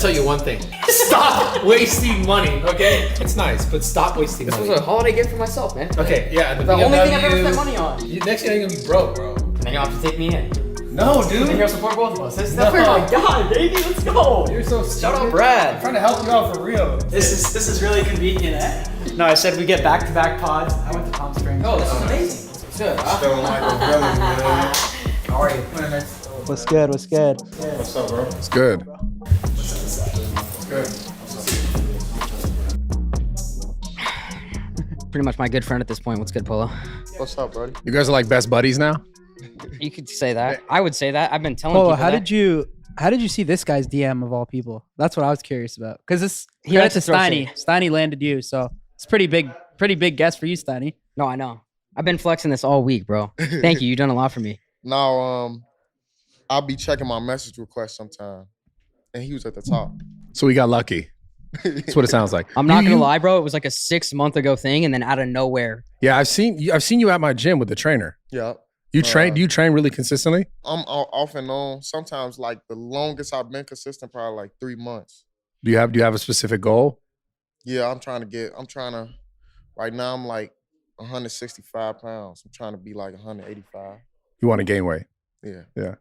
tell you one thing. Stop wasting money, okay? It's nice, but stop wasting money. This was a holiday gift for myself, man. Okay, yeah. The only thing I've ever spent money on. Next year you're gonna be broke, bro. And then you'll have to take me in. No, dude. Then you'll support both of us. No. Oh my God, baby, let's go. You're so stupid. Shout out Brad. I'm trying to help you out for real. This is really convenient, eh? No, I said we get back-to-back pods. I went to Palm Springs. Oh, this is amazing. It's good. Feeling like a villain, man. How are you? What's good? What's good? What's up, bro? It's good. It's good. Pretty much my good friend at this point. What's good, Polo? What's up, buddy? You guys are like best buddies now? You could say that. I would say that. I've been telling Polo, people how did you see this guy's DM of all people? That's what I was curious about. Because this He credit likes to to throw Steiny. shade. Steiny landed you, so it's pretty big guess for you, Steiny. No, I know. I've been flexing this all week, bro. Thank you. You've done a lot for me. Now, I'll be checking my message request sometime, and he was at the top. So we got lucky. That's what it sounds like. I'm not gonna lie, bro. It was like a 6 month ago thing, and then out of nowhere. Yeah, I've seen you at my gym with the trainer. Yeah. You train? Do you train really consistently? I'm off and on. Sometimes, like, the longest I've been consistent, probably like 3 months. Do you have a specific goal? Yeah, right now I'm like 165 pounds. I'm trying to be like 185. You want to gain weight? Yeah.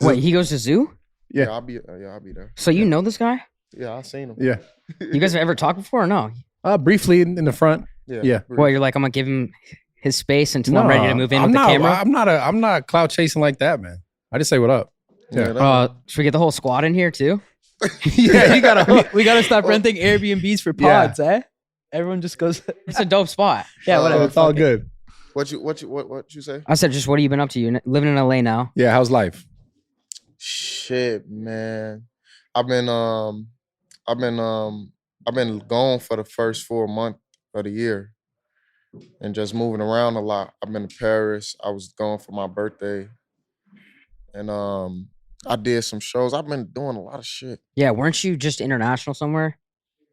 Wait, he goes to zoo? Yeah. I'll be there. So you know this guy? Yeah, I seen him. Yeah. You guys have ever talked before or no? Briefly in the front. Yeah. Well, you're like, I'm gonna give him his space until I'm ready to move in with the camera. I'm not cloud chasing like that, man. I just say what up. Yeah. Should we get the whole squad in here too? Yeah, you gotta. We gotta stop renting Airbnbs for pods, eh? Everyone just goes. It's a dope spot. Yeah, whatever. It's all good. What you say? I said, just what have you been up to? You're living in LA now. Yeah. How's life? Shit, man. I've been gone for the first 4 months of the year and just moving around a lot. I've been to Paris. I was gone for my birthday. And I did some shows. I've been doing a lot of shit. Yeah, weren't you just international somewhere?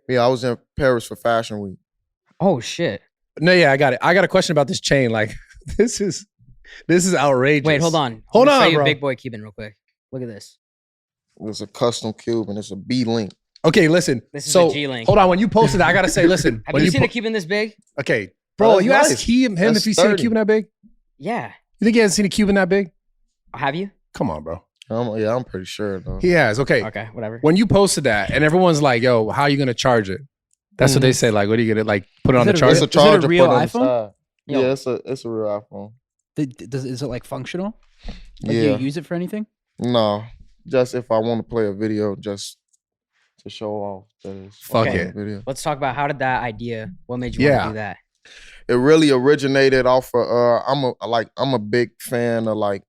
Yeah, I was in Paris for Fashion Week. Oh shit. No, yeah, I got it. I got a question about this chain. Like, this is outrageous. Wait, hold on. Hold Show on, you bro. Big Boy Cuban real quick. Look at this. It's a custom Cuban. It's a B-link. Okay, listen. This is so, a G-Link. Hold on. When you posted that, I gotta say, listen. Have when you seen a po- Cuban this big? Okay, bro, that's you nice. asked him That's if he's seen a 30. Cuban that big. Yeah. You think he hasn't seen a Cuban that big? Have you? Come on, bro. I'm pretty sure, though. He has. Okay. Okay, whatever. When you posted that, and everyone's like, "Yo, how are you gonna charge it?" That's what they say. Like, what are you gonna like put it on the Is charger? It's a Is it a charger real put on the iPhone? side. Yo. Yeah, it's a real iPhone. Is it like functional? Like, Yeah. do you use it for anything? No, just if I want to play a video, just to show off. That is Fuck playing it. a video. Let's talk about how did that idea, what made you want to do that? It really originated off of I'm a big fan of like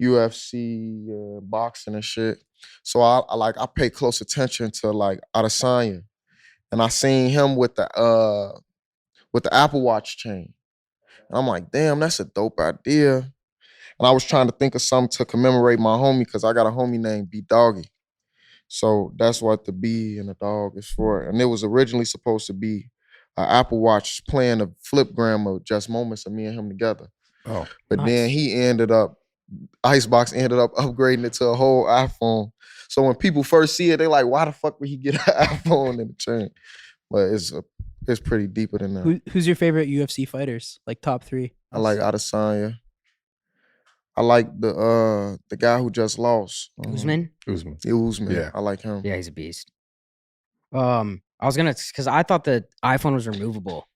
UFC, boxing and shit. So I pay close attention to like Adesanya, and I seen him with the Apple Watch chain. And I'm like, damn, that's a dope idea. And I was trying to think of something to commemorate my homie because I got a homie named B Doggy. So that's what the B and the dog is for. And it was originally supposed to be an Apple Watch playing a flipgram of just moments of me and him together. Oh, But nice. then Icebox ended up upgrading it to a whole iPhone. So when people first see it, they're like, why the fuck would he get an iPhone in the chain? But it's pretty deeper than that. Who's your favorite UFC fighters? Like top 3? I like Adesanya. I like the guy who just lost. Usman? Usman. Usman. Yeah. I like him. Yeah, he's a beast. I was gonna, because I thought the iPhone was removable.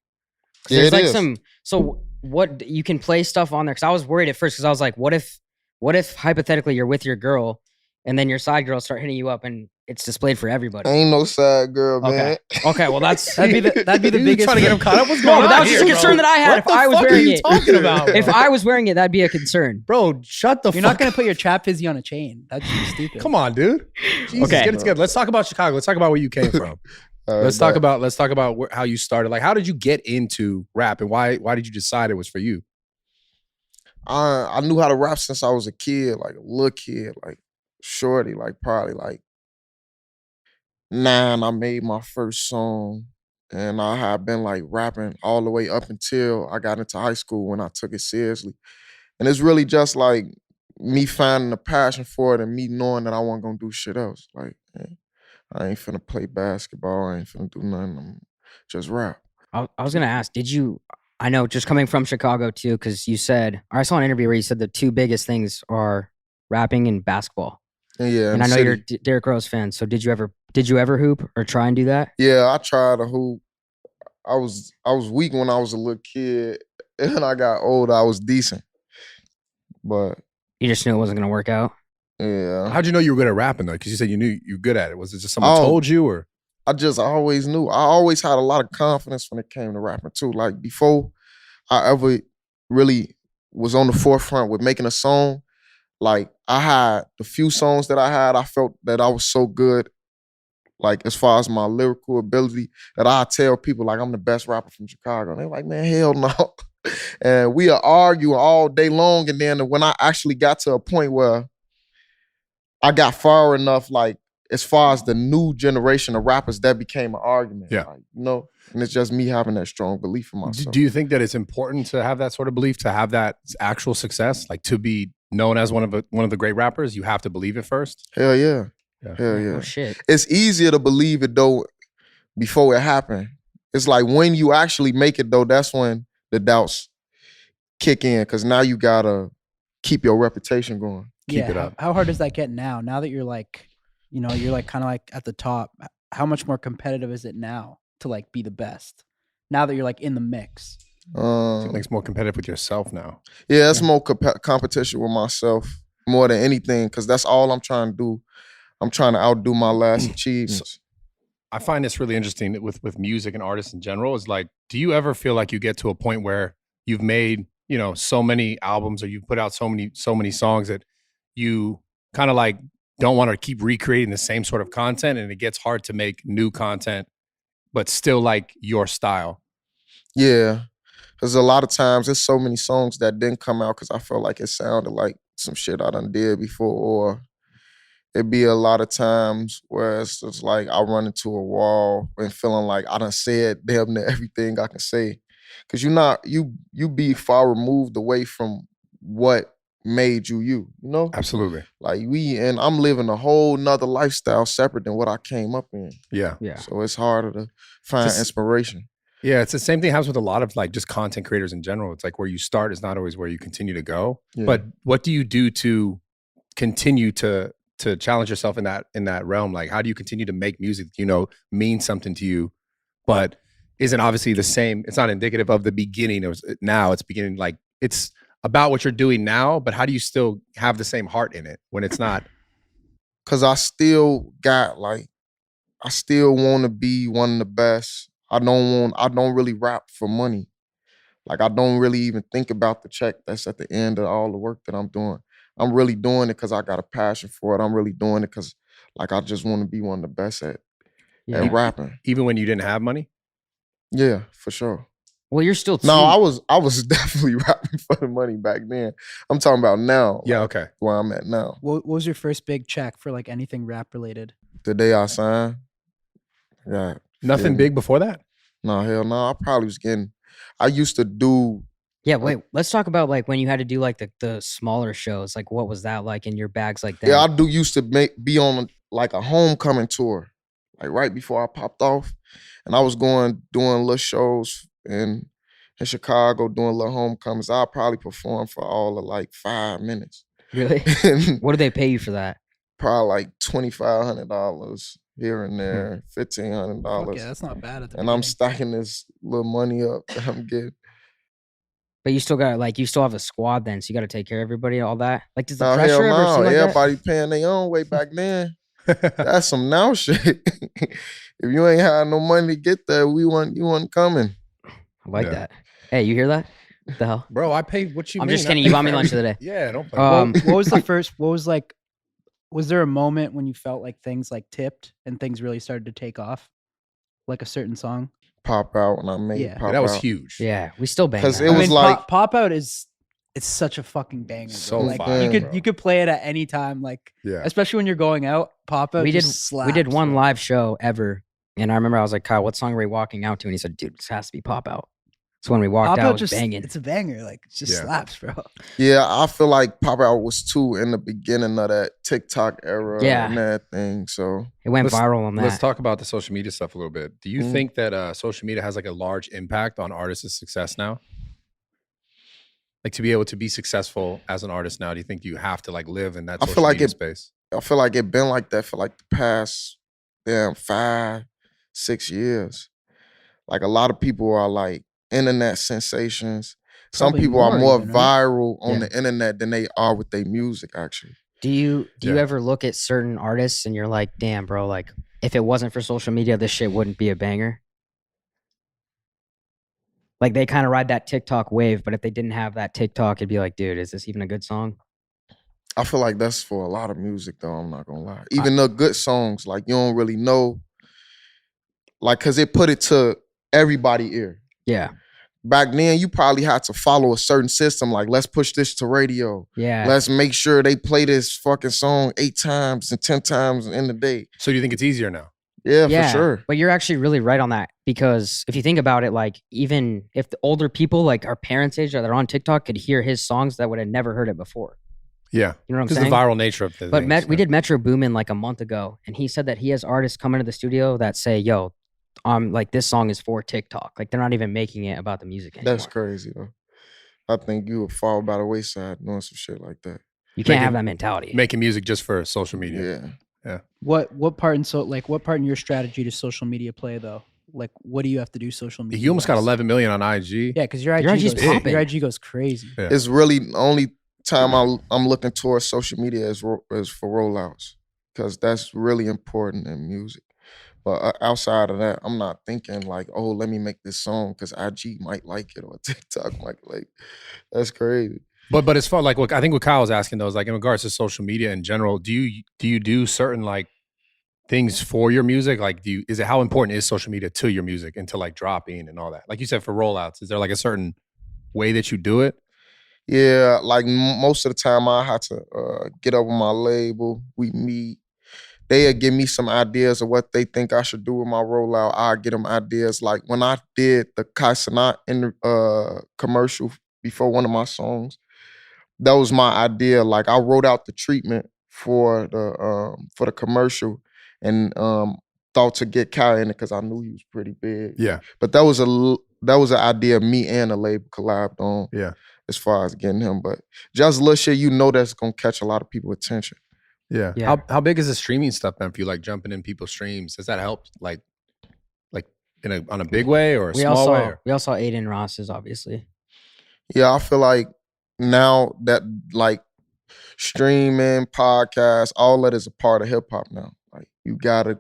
'Cause Yeah, there's it like is. so what you can play stuff on there. Because I was worried at first because I was like, what if hypothetically you're with your girl and then your side girls start hitting you up and it's displayed for everybody? Ain't no side girl, man. Okay, well that's That'd be the You biggest. trying to get him caught up? What's no, going but on that was just a here, concern bro? that I had. What If the I was fuck are wearing you it, talking about? if I was wearing it, that'd be a concern. Bro, shut the You're fuck not gonna put your trap fizzy on a chain. That's just stupid. Come on, dude. Jesus, Okay. get it together. Let's talk about Chicago. Let's talk about where you came from. All right, Let's talk but about how you started. Like, how did you get into rap, and why did you decide it was for you? I knew how to rap since I was a kid, like a little kid, like shorty, like probably like 9. I made my first song, and I had been like rapping all the way up until I got into high school when I took it seriously. And it's really just like me finding a passion for it and me knowing that I wasn't gonna do shit else. Like, I ain't finna play basketball. I ain't finna do nothing. I'm just rap. I was gonna ask, did you? I know, just coming from Chicago too, because you said, or I saw an interview where you said the two biggest things are rapping and basketball. And yeah, And I know you're a Derrick Rose fan, so did you ever hoop or try and do that? Yeah, I tried to hoop. I was weak when I was a little kid, and I got older. I was decent, but You just knew it wasn't gonna work out. yeah. How'd you know you were good at rapping though? Because you said you knew you were good at it. Was it just someone Oh. told you, or I always knew. I always had a lot of confidence when it came to rapping too. Like before I ever really was on the forefront with making a song, like I had the few songs that I had, I felt that I was so good, like as far as my lyrical ability, that I tell people like I'm the best rapper from Chicago. And they're like, man, hell no. And we are arguing all day long. And then when I actually got to a point where I got far enough, like as far as the new generation of rappers, that became an argument. Yeah. Like, you know, and it's just me having that strong belief in myself. do you think that it's important to have that sort of belief, to have that actual success, like to be known as one of the great rappers? You have to believe it first. Hell yeah. Yeah. Hell yeah. Oh shit. It's easier to believe it though before it happened. It's like when you actually make it though, that's when the doubts kick in, because now you gotta keep your reputation going. Keep it up. How hard does that get now? Now that you're like, you're like kind of like at the top. How much more competitive is it now to like be the best? Now that you're like in the mix. I think it's more competitive with yourself now. Yeah, it's more competition with myself more than anything, because that's all I'm trying to do. I'm trying to outdo my last achievements. I find this really interesting with music and artists in general. Is like, do you ever feel like you get to a point where you've made, so many albums, or you've put out so many songs that you kind of like don't want to keep recreating the same sort of content, and it gets hard to make new content, but still like your style? Yeah, because a lot of times there's so many songs that didn't come out because I felt like it sounded like some shit I done did before, or it'd be a lot of times where it's just like I run into a wall and feeling like I done said damn near everything I can say. Because you be far removed away from what made you, Absolutely. Like and I'm living a whole nother lifestyle separate than what I came up in. Yeah. Yeah. So it's harder to find inspiration. Yeah, it's the same thing happens with a lot of like just content creators in general. It's like where you start is not always where you continue to go. Yeah. But what do you do to continue to challenge yourself in that realm? Like, how do you continue to make music that means something to you, but isn't obviously the same? It's not indicative of the beginning. It's beginning, like it's about what you're doing now, but how do you still have the same heart in it when it's not? Cause I still want to be one of the best. I don't really rap for money. Like I don't really even think about the check that's at the end of all the work that I'm doing. I'm really doing it because I got a passion for it. I'm really doing it because like I just want to be one of the best at rapping. Even when you didn't have money? Yeah, for sure. Well, you're still No, I was definitely rapping for the money back then. I'm talking about now. Yeah, okay. Where I'm at now. What was your first big check for like anything rap related? The day I signed. Yeah. Nothing big before that? No, hell no. I used to do. Yeah, wait. Let's talk about like when you had to do like the smaller shows. Like, what was that like in your bags like that? Yeah, I used to be on like a homecoming tour, like right before I popped off, and I was doing little shows in Chicago, doing little homecomings. I'll probably perform for all of like 5 minutes. Really? What do they pay you for that? Probably like $2,500 here and there, $1,500. Yeah, that's not bad at the And I'm beginning. stacking this little money up that I'm getting. But you still have a squad then, so you got to take care of everybody, all that. Like, does the Nah, pressure hell ever no. seem like that? Everybody paying their own way back then. That's some now shit. If you ain't had no money to get there, you wasn't coming. I like Yeah. that. Hey, you hear that? What the hell? Bro, I paid what you I'm mean. just kidding. You bought me lunch today. Yeah, don't play. What was the first? Was there a moment when you felt like things like tipped and things really started to take off, like a certain song? Pop out when I made Yeah. Pop that was Out. huge. Yeah, we still bang. 'Cause that. it was like- Pop Out it's such a fucking banger. So Bro. Like fire, you bro. could play it at any time, like Yeah. especially when you're going out. Pop Out we did just slaps, we did one bro. live show ever, and I remember I was like, Kyle, what song are we walking out to? And he said, dude, this has to be Pop Out. It's when we walked Pop out Out just banging. it's a banger. Like it just Yeah. slaps, bro. Yeah, I feel like Pop Out was too in the beginning of that TikTok era Yeah. and that thing. So It went Let's- viral on that. Let's talk about the social media stuff a little bit. Do you Mhm. think that social media has like a large impact on artists' success now? Like to be able to be successful as an artist now, do you think you have to like live in that I social feel like media it- space? I feel like it been like that for like the past 5-6 years. Like a lot of people are like internet sensations. Some Probably people are more more even, right? viral on Yeah. the internet than they are with their music, actually. Do you Yeah. ever look at certain artists and you're like, damn, bro, like if it wasn't for social media, this shit wouldn't be a banger? Like they kind of ride that TikTok wave, but if they didn't have that TikTok, it'd be like, dude, is this even a good song? I feel like that's for a lot of music, though. I'm not gonna lie. Even the good songs, like you don't really know, like, cause it put it to everybody ear. Yeah. Back then, you probably had to follow a certain system. Like, let's push this to radio. Yeah. Let's make sure they play this fucking song 8 times and 10 times in the day. So do you think it's easier now? Yeah, Yeah, for sure. But you're actually really right on that because if you think about it, like even if the older people, like our parents' age, that are on TikTok, could hear his songs that would have never heard it before. Yeah. You know what I'm Because the saying? viral nature of the But things, we yeah. did Metro Boomin like a month ago, and he said that he has artists come into the studio that say, "Yo, like this song is for TikTok." Like they're not even making it about the music anymore. That's crazy, though. I think you would fall by the wayside doing some shit like that. You can't Making- have that mentality. Making music just for social media. Yeah. What part in your strategy does social media play though? Like what do you have to do social media? You almost got wise? 11 million on IG. Yeah, because your IG Your IG's goes, popping. your IG goes crazy. Yeah. It's really the only time I'm looking towards social media is for rollouts, because that's really important in music. But outside of that, I'm not thinking like, oh, let me make this song because IG might like it or TikTok might like. That's crazy. But it's fun. Like what I think what Kyle was asking though is like in regards to social media in general, do you do certain like things for your music? Like is it how important is social media to your music and to like dropping and all that? Like you said for rollouts, is there like a certain way that you do it? Yeah, like most of the time I had to get up with my label. We meet. They'll give me some ideas of what they think I should do with my rollout. I get them ideas. Like when I did the Kai Cenat in commercial before one of my songs, that was my idea. Like I wrote out the treatment for the commercial and thought to get Kai in it because I knew he was pretty big. Yeah. But that was an idea me and the label collabed on. Yeah. As far as getting him, but just little shit, you know, that's gonna catch a lot of people's attention. Yeah. Yeah. How big is the streaming stuff then for you? Like jumping in people's streams? Does that help? Like on a big way or a We all small way? saw Or? we all saw Aiden Ross's obviously. Yeah, I feel like now that like streaming, podcasts, all that is a part of hip hop now. Like you gotta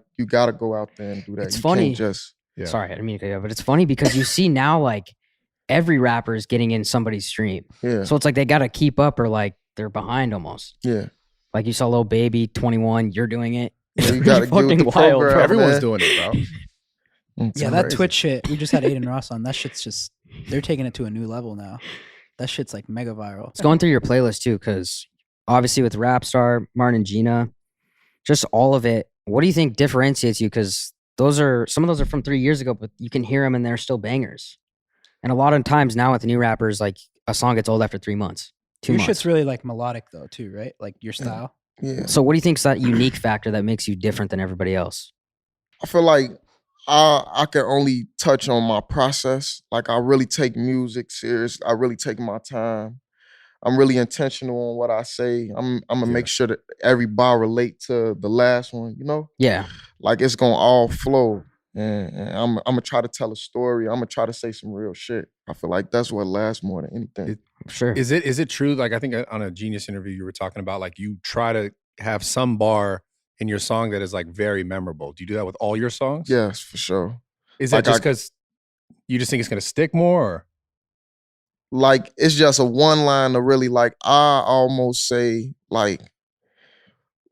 go out there and do that. It's You funny. can't just Yeah. Sorry, I didn't mean to cut you off, but it's funny because you see now like every rapper is getting in somebody's stream. yeah, So it's like they got to keep up or like they're behind almost. yeah. Like you saw Lil Baby, 21, you're doing it. Yeah, you gotta get with Fucking the wild, program. bro. Everyone's man. doing it, bro. It's Yeah, that crazy. Twitch shit. We just had Aiden Ross on. That shit's just they're taking it to a new level now. That shit's like mega viral. It's going through your playlist too, because obviously with Rapstar, Martin and Gina, just all of it. What do you think differentiates you? Because some of those are from 3 years ago, but you can hear them and they're still bangers. And a lot of times now with the new rappers, like a song gets old after 3 months, 2 Your months. shit's really like melodic though, too, right? Like your style. Yeah, So what do you think is that unique factor that makes you different than everybody else? I feel like I can only touch on my process. Like I really take music serious. I really take my time. I'm really intentional on what I say. I'm gonna make sure that every bar relate to the last one. You know, Yeah. like it's gonna all flow. And I'm gonna try to tell a story. I'm gonna try to say some real shit. I feel like that's what lasts more than anything. Sure. Is it true? Like I think on a Genius interview you were talking about like you try to have some bar in your song that is like very memorable. Do you do that with all your songs? Yes, for sure. Is Like that just because you just think it's gonna stick more? Or? Like it's just a one line to really like. I almost say like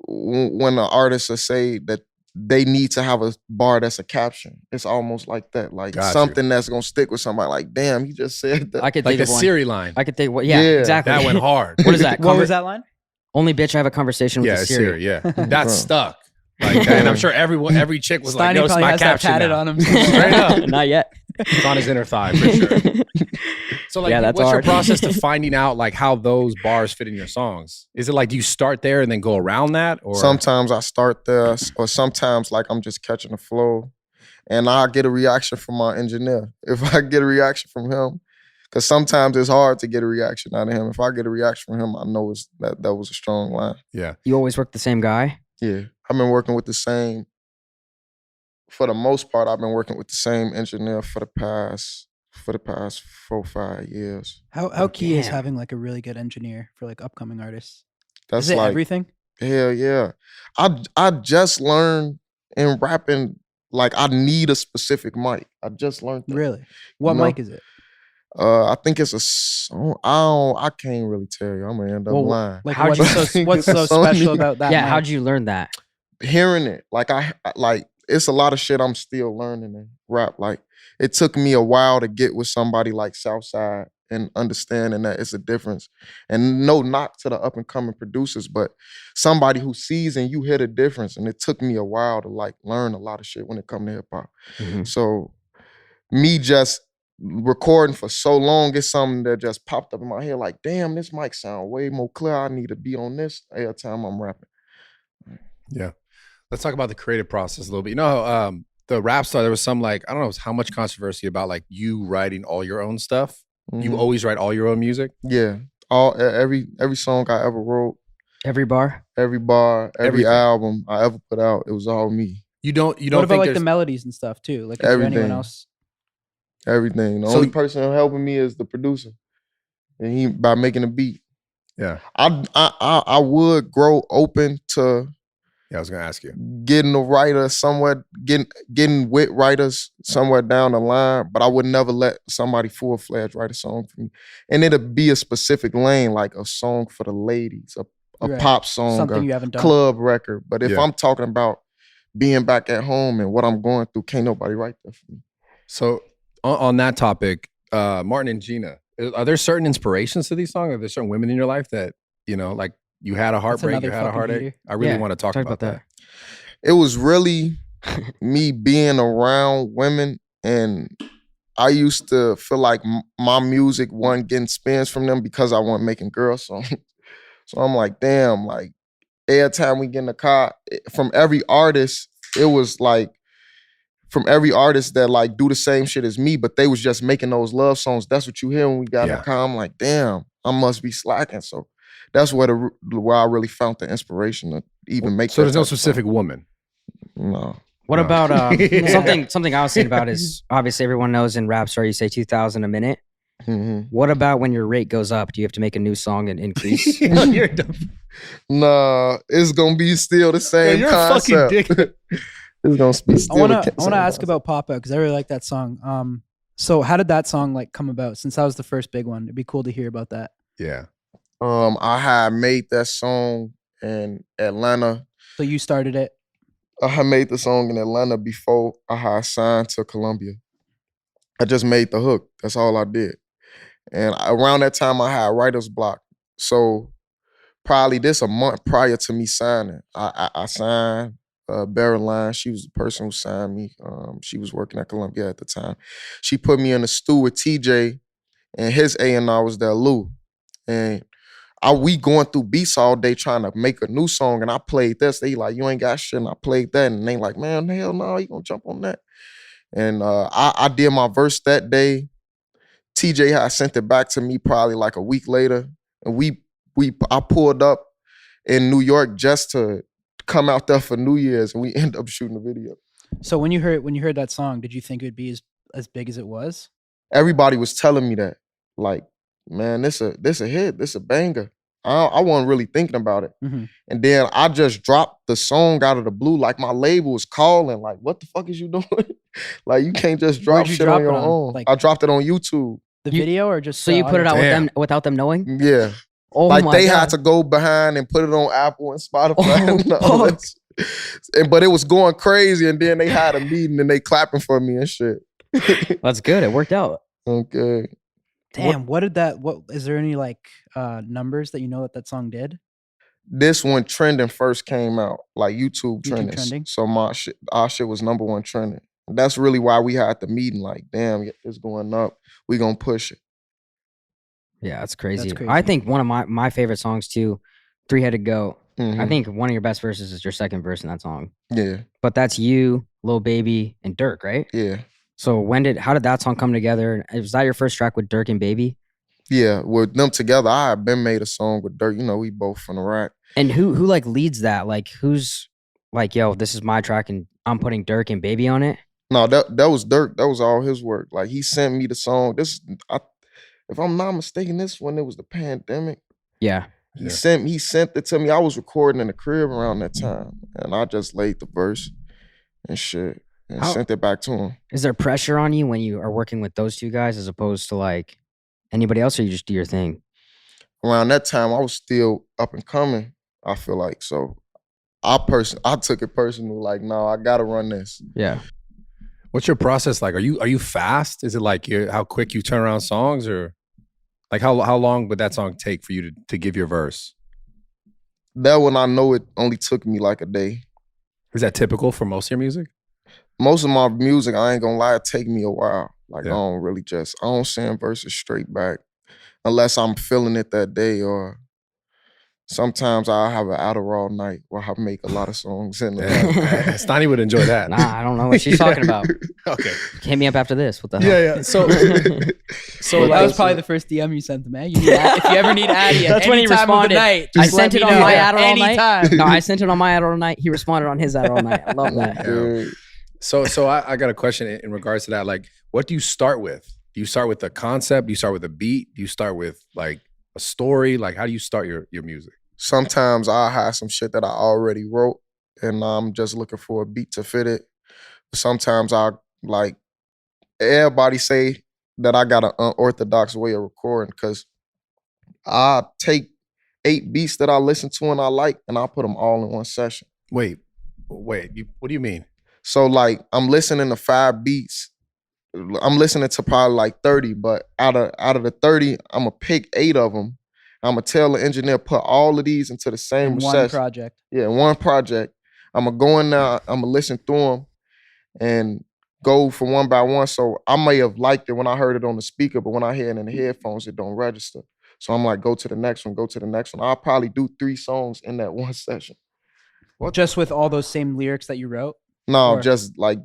when an artist will say that they need to have a bar that's a caption. It's almost like that, like Got you. something that's gonna stick with somebody. Like, damn, he just said that. I could Like think the of one. Siri line. I could think what? Yeah, Yeah, exactly. That went hard. What is that? What was that line? Only bitch I have a conversation with Yeah, the it's Siri. Siri. Yeah, that's Bro. stuck. Like, and I'm sure every chick was like, Steiny "No, it's probably my has that caption tatted now." on him. Straight up. Not yet. It's on his inner thigh for sure. So like, Yeah, that's what's hard. your process to finding out like how those bars fit in your songs? Is it like, do you start there and then go around that? Or Sometimes I start there, or sometimes like I'm just catching the flow, and I get a reaction from my engineer. If I get a reaction from him, because sometimes it's hard to get a reaction out of him. If I get a reaction from him, I know that was a strong line. yeah. You always work the same guy? Yeah, I've been working with the same. For the most part, I've been working with the same engineer for the past 4-5 years. How key is Damn. having like a really good engineer for like upcoming artists? That's Is it like everything? hell yeah. I just learned in rapping, like I need a specific mic. I just learned that. Really? What know? mic is it? I think it's a song. I can't really tell you. I'm gonna end up Well, lying. Like How'd what's you- so what's so It's on special me. about that? Yeah, mic? how'd you learn that? Hearing it, like I like it's a lot of shit I'm still learning in rap. Like it took me a while to get with somebody like Southside and understanding that it's a difference. And no knock to the up and coming producers, but somebody who sees and you hear the difference. And it took me a while to like learn a lot of shit when it come to hip hop. Mhm. So me just recording for so long, it's something that just popped up in my head. Like, damn, this mic sound way more clear. I need to be on this every time I'm rapping. Yeah. Let's talk about the creative process a little bit. You know, the rap star, there was some like, I don't know how much controversy about like you writing all your own stuff. You Mhm. always write all your own music? Yeah. Every song I ever wrote, Every bar? every bar, every Everything. album I ever put out, it was all me. You don't What about think like the there's- melodies and stuff too? Like is there anyone Everything. else? Everything. The So- only person helping me is the producer. And he by making a beat. Yeah. I would grow open to Yeah, I was gonna ask you. getting a writer somewhere, getting with writers somewhere down the line, but I would never let somebody full-fledged write a song for me. And it'd be a specific lane, like a song for the ladies, a Right. pop song, Something a you haven't done. club record. But if Yeah. I'm talking about being back at home and what I'm going through, can't nobody write that for me. So on that topic, Martin and Gina, are there certain inspirations to these songs? Are there certain women in your life that, you know, like you had a heartbreak, you another had a fucking heartache? heater. I really Yeah, want to talk about that. It was really me being around women, and I used to feel like my music wasn't getting spins from them because I wasn't making girl songs. So I'm like, damn, like every time we get in the car, from every artist, it was like from every artist that like do the same shit as me, but they was just making those love songs. That's what you hear when we got in Yeah. the car. I'm like, damn, I must be slacking. So that's where I really found the inspiration to even make. So that there's no type of song. specific woman. No. What No. about Yeah. something I was thinking about is obviously everyone knows in rap star you say 2,000 a minute. Mhm. What about when your rate goes up? Do you have to make a new song and increase? You're dumb. Nah, it's gonna be still the same you're a fucking concept. dick. It's gonna be I still. wanna the I wanna same ask concept. about Papa because I really like that song. So how did that song like come about? Since that was the first big one, it'd be cool to hear about that. Yeah. I had made that song in Atlanta. So you started it. I had made the song in Atlanta before I had signed to Columbia. I just made the hook. That's all I did. And around that time, I had writer's block. So probably this a month prior to me signing, I signed Beryline. She was the person who signed me. She was working at Columbia at the time. She put me in the stew with TJ, and his A&R was there, Lou. And we going through beats all day trying to make a new song, and I played this. They like, you ain't got shit, and I played that, and they like, man, hell no, you gonna jump on that? And I did my verse that day. TJ had sent it back to me probably like a week later, and I pulled up in New York just to come out there for New Year's, and we ended up shooting a video. So when you heard that song, did you think it would be as big as it was? Everybody was telling me that, like, man, this a hit, this a banger. I wasn't really thinking about it. Mhm. And then I just dropped the song out of the blue. Like my label was calling, like, what the fuck is you doing? Like, you can't just drop Where'd you shit drop on it your on? own. Like- I dropped it on YouTube. The You- video or just So you put it out with Damn. them without them knowing? Yeah. Oh Like my they God. had to go behind and put it on Apple and Spotify. Oh, and all fuck. that. But it was going crazy, and then they had a meeting and they clapping for me and shit. That's good. It worked out. Okay. Damn, what is there any like numbers that you know that song did? This one trending first came out, like YouTube YouTube trending. trending? So our shit was #1 trending. That's really why we had the meeting. Like, damn, it's going up. We gonna push it. Yeah, that's crazy. crazy. I think one of my favorite songs too, Three-Headed Goat. I Mhm. think one of your best verses is your second verse in that song. Yeah, But that's you, Lil Baby, and Dirk, right? yeah, So how did that song come together? Was that your first track with Dirk and Baby? yeah. With them together, I had been made a song with Dirk. You know, we both from the rack. And who like leads that? Like who's like, yo, this is my track and I'm putting Dirk and Baby on it? No, that was Dirk. That was all his work. Like he sent me the song. If I'm not mistaken, this when it was the pandemic. Yeah. He sent it to me. I was recording in the crib around that time, and I just laid the verse and shit and sent it back to him. Is there pressure on you when you are working with those two guys as opposed to like anybody else, or you just do your thing? Around that time, I was still up and coming. I feel like so. I took it personal. Like, no, I gotta run this. Yeah. What's your process like? Are you fast? Is it like how quick you turn around songs, or like how long would that song take for you to give your verse? That one, I know it only took me like a day. Is that typical for most of your music? Most of my music, I ain't gonna lie, it take me a while. Like Yeah. I don't send verses straight back unless I'm feeling it that day, or sometimes I'll have an Adderall night where I make a lot of songs in the night. Stoney would enjoy that. Nah, I don't know what she's talking about. Okay. Hit me up after this. What the hell? Yeah. So So that was probably the first DM you sent to me. If you ever need Addy at That's any when he time responded. of the night, I just let sent it me on know. my Adderall night. Anytime. No, I sent it on my Adderall night. He responded on his Adderall night. I love that. Yeah. So I got a question in regards to that. Like, what do you start with? Do you start with a concept? Do you start with a beat? Do you start with like a story? Like, how do you start your music? Sometimes I'll have some shit that I already wrote and I'm just looking for a beat to fit it. Sometimes everybody say that I got an unorthodox way of recording because I take 8 beats that I listen to and I like and I put them all in one session. Wait. What do you mean? So like I'm listening to 5 beats. I'm listening to probably like 30, but out of the 30, I'm gonna pick 8 of them. I'm gonna tell the engineer put all of these into the same In one session. project. Yeah, one project. I'm gonna go in there. I'm gonna listen through them and go for one by one. So I may have liked it when I heard it on the speaker, but when I hear it in the headphones, it don't register. So I'm like, go to the next one, go to the next one. I'll probably do 3 songs in that one session. Just with all those same lyrics that you wrote? No, Or- just like,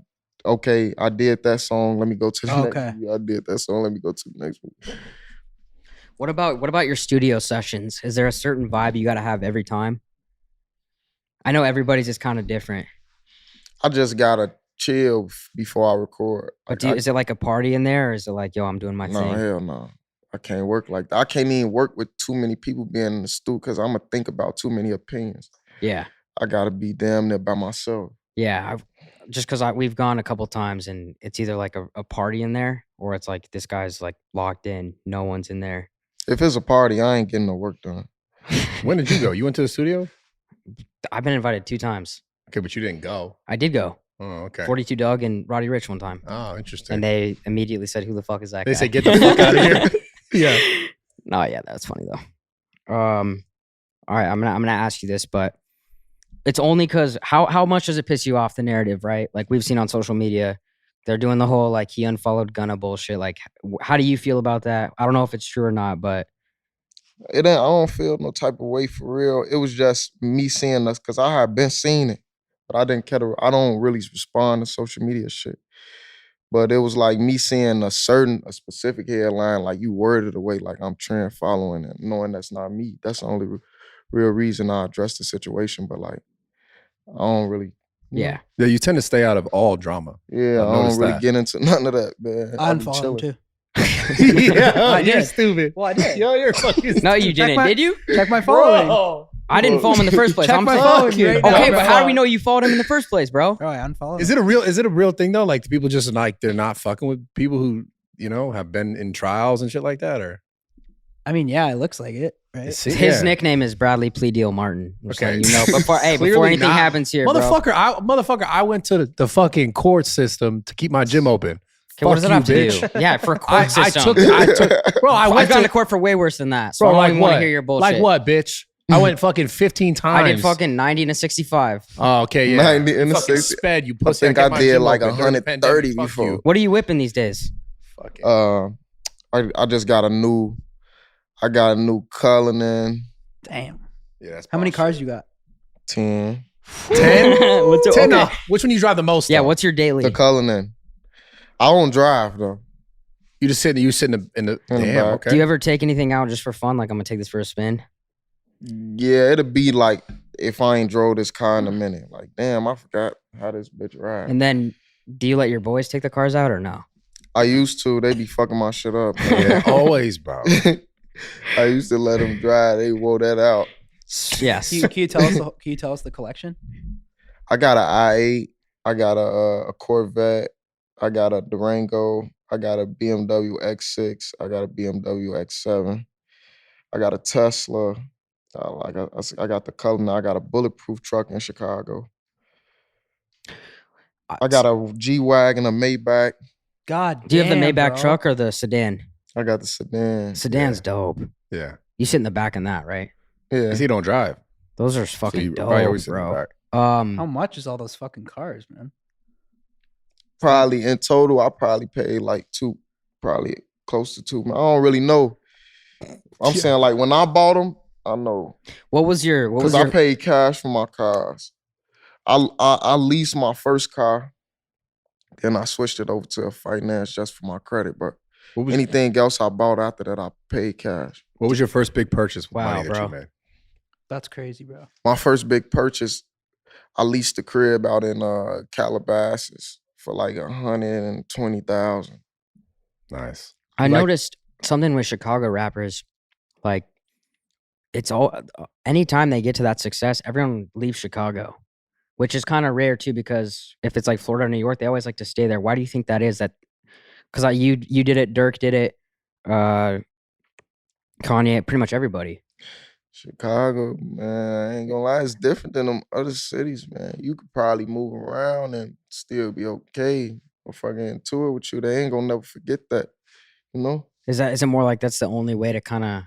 okay, I did that song. Let me go to the next Okay. one. Yeah, I did that song. Let me go to the next one. What about your studio sessions? Is there a certain vibe you got to have every time? I know everybody's just kind of different. I just gotta chill before I record. But Like, is it like a party in there, or is it like, yo, I'm doing my no, thing? hell no. I can't work like that. I can't even work with too many people being in the studio because I'm gonna think about too many opinions. Yeah. I gotta be damn near by myself. Yeah. Just because we've gone a couple times and it's either like a party in there or it's like this guy's like locked in. No one's in there. If it's a party, I ain't getting no work done. When did you go? You went to the studio? I've been invited 2 times. Okay, but you didn't go. I did go. Oh, okay. 42 Doug and Roddy Rich one time. Oh, interesting. And they immediately said, who the fuck is that They guy? say, get the fuck out of here. Yeah. No, yeah, that's funny though. All right, I'm gonna ask you this, but it's only because how much does it piss you off the narrative, right? Like we've seen on social media, they're doing the whole like he unfollowed Gunna bullshit. Like, how do you feel about that? I don't know if it's true or not, but It ain't, I don't feel no type of way for real. It was just me seeing us because I had been seeing it, but I didn't care to. I don't really respond to social media shit. But it was like me seeing a specific headline, like you worded away, like I'm trend following and knowing that's not me. That's the only real reason I address the situation. But like, I don't really. yeah. Yeah, you tend to stay out of all drama. Yeah, I've I don't noticed really that. get into none of that, man. I be unfollowed him chilling. too. Yeah, I you're did. stupid. Well, I did. Yo, you're fucking No, you didn't. my- Did you? Check my following. Bro. I didn't follow him in the first place. Check I'm my saying- following right now, Okay, bro. but how do we know you followed him in the first place, bro? Bro, I unfollowed Is him. it a real thing though? Like, do people just like they're not fucking with people who, you know, have been in trials and shit like that, or I mean, yeah, it looks like it, right? See, His yeah. nickname is Bradley Plea Deal Martin. Just Okay. letting you know. Before Clearly anything not. happens here, bro. Motherfucker, I went to the fucking court system to keep my gym open. Okay, what does Fuck that you, have to bitch. do? Yeah, for a court system. I took, bro. I I've went gone to to court for way worse than that, so bro. I don't Like even want what? to hear your bullshit. Like what, bitch? I went fucking 15 times. I did fucking 90 and a 65. Oh, okay, yeah. 90 and You a fucking 60. sped, you I pussy. think get I my did gym like open during the 130 pandemic. Fuck before. you. What are you whipping these days? Fucking. I just got a new Cullinan Damn. Yeah, that's How many boss cars shit. you got? 10. 10? What's it, 10, okay. which one you drive the most? Yeah, though? what's your daily? The Cullinan. I don't drive though. You just sit in the In the damn, back. okay. Do you ever take anything out just for fun? Like, I'm gonna take this for a spin. Yeah, it'll be like if I ain't drove this car in a minute. Like, damn, I forgot how this bitch ride. And then, do you let your boys take the cars out or no? I used to. They be fucking my shit up. Yeah, always, bro. I used to let them drive. They wore that out. Yes. Can you tell us? Can you tell us the collection? I got an i8. I got a Corvette. I got a Durango. I got a BMW X6. I got a BMW X7. I got a Tesla. I got the Cullinan. I got a bulletproof truck in Chicago. I got a G-Wagon, a Maybach. God. Do you have the damn, Maybach bro. truck or the sedan? I got the sedan. Sedan's dope. Yeah. You sit in the back in that, right? Yeah. Because he don't drive. Those are So fucking you probably dope, always sit in the bro. back. How much is all those fucking cars, man? Probably in total, I probably paid like probably close to 2. I don't really know. I'm saying like when I bought them, I know. what was your Because I paid cash for my cars. I leased my first car, then I switched it over to a finance just for my credit. But What was, anything else I bought after that, I paid cash. what was your first big purchase with Wow, money that bro. you made? That's crazy, bro. My first big purchase, I leased a crib out in Calabasas for like $120,000. Nice. I Like- noticed something with Chicago rappers, like it's all anytime they get to that success, everyone leaves Chicago, which is kind of rare too. Because if it's like Florida or New York, they always like to stay there. Why do you think that is? That because you did it, Dirk did it, Kanye, pretty much everybody. Chicago, man, I ain't gonna lie, it's different than them other cities, man. You could probably move around and still be okay. If I get into it with you, they ain't gonna never forget that, you know? Is it more like that's the only way to kind of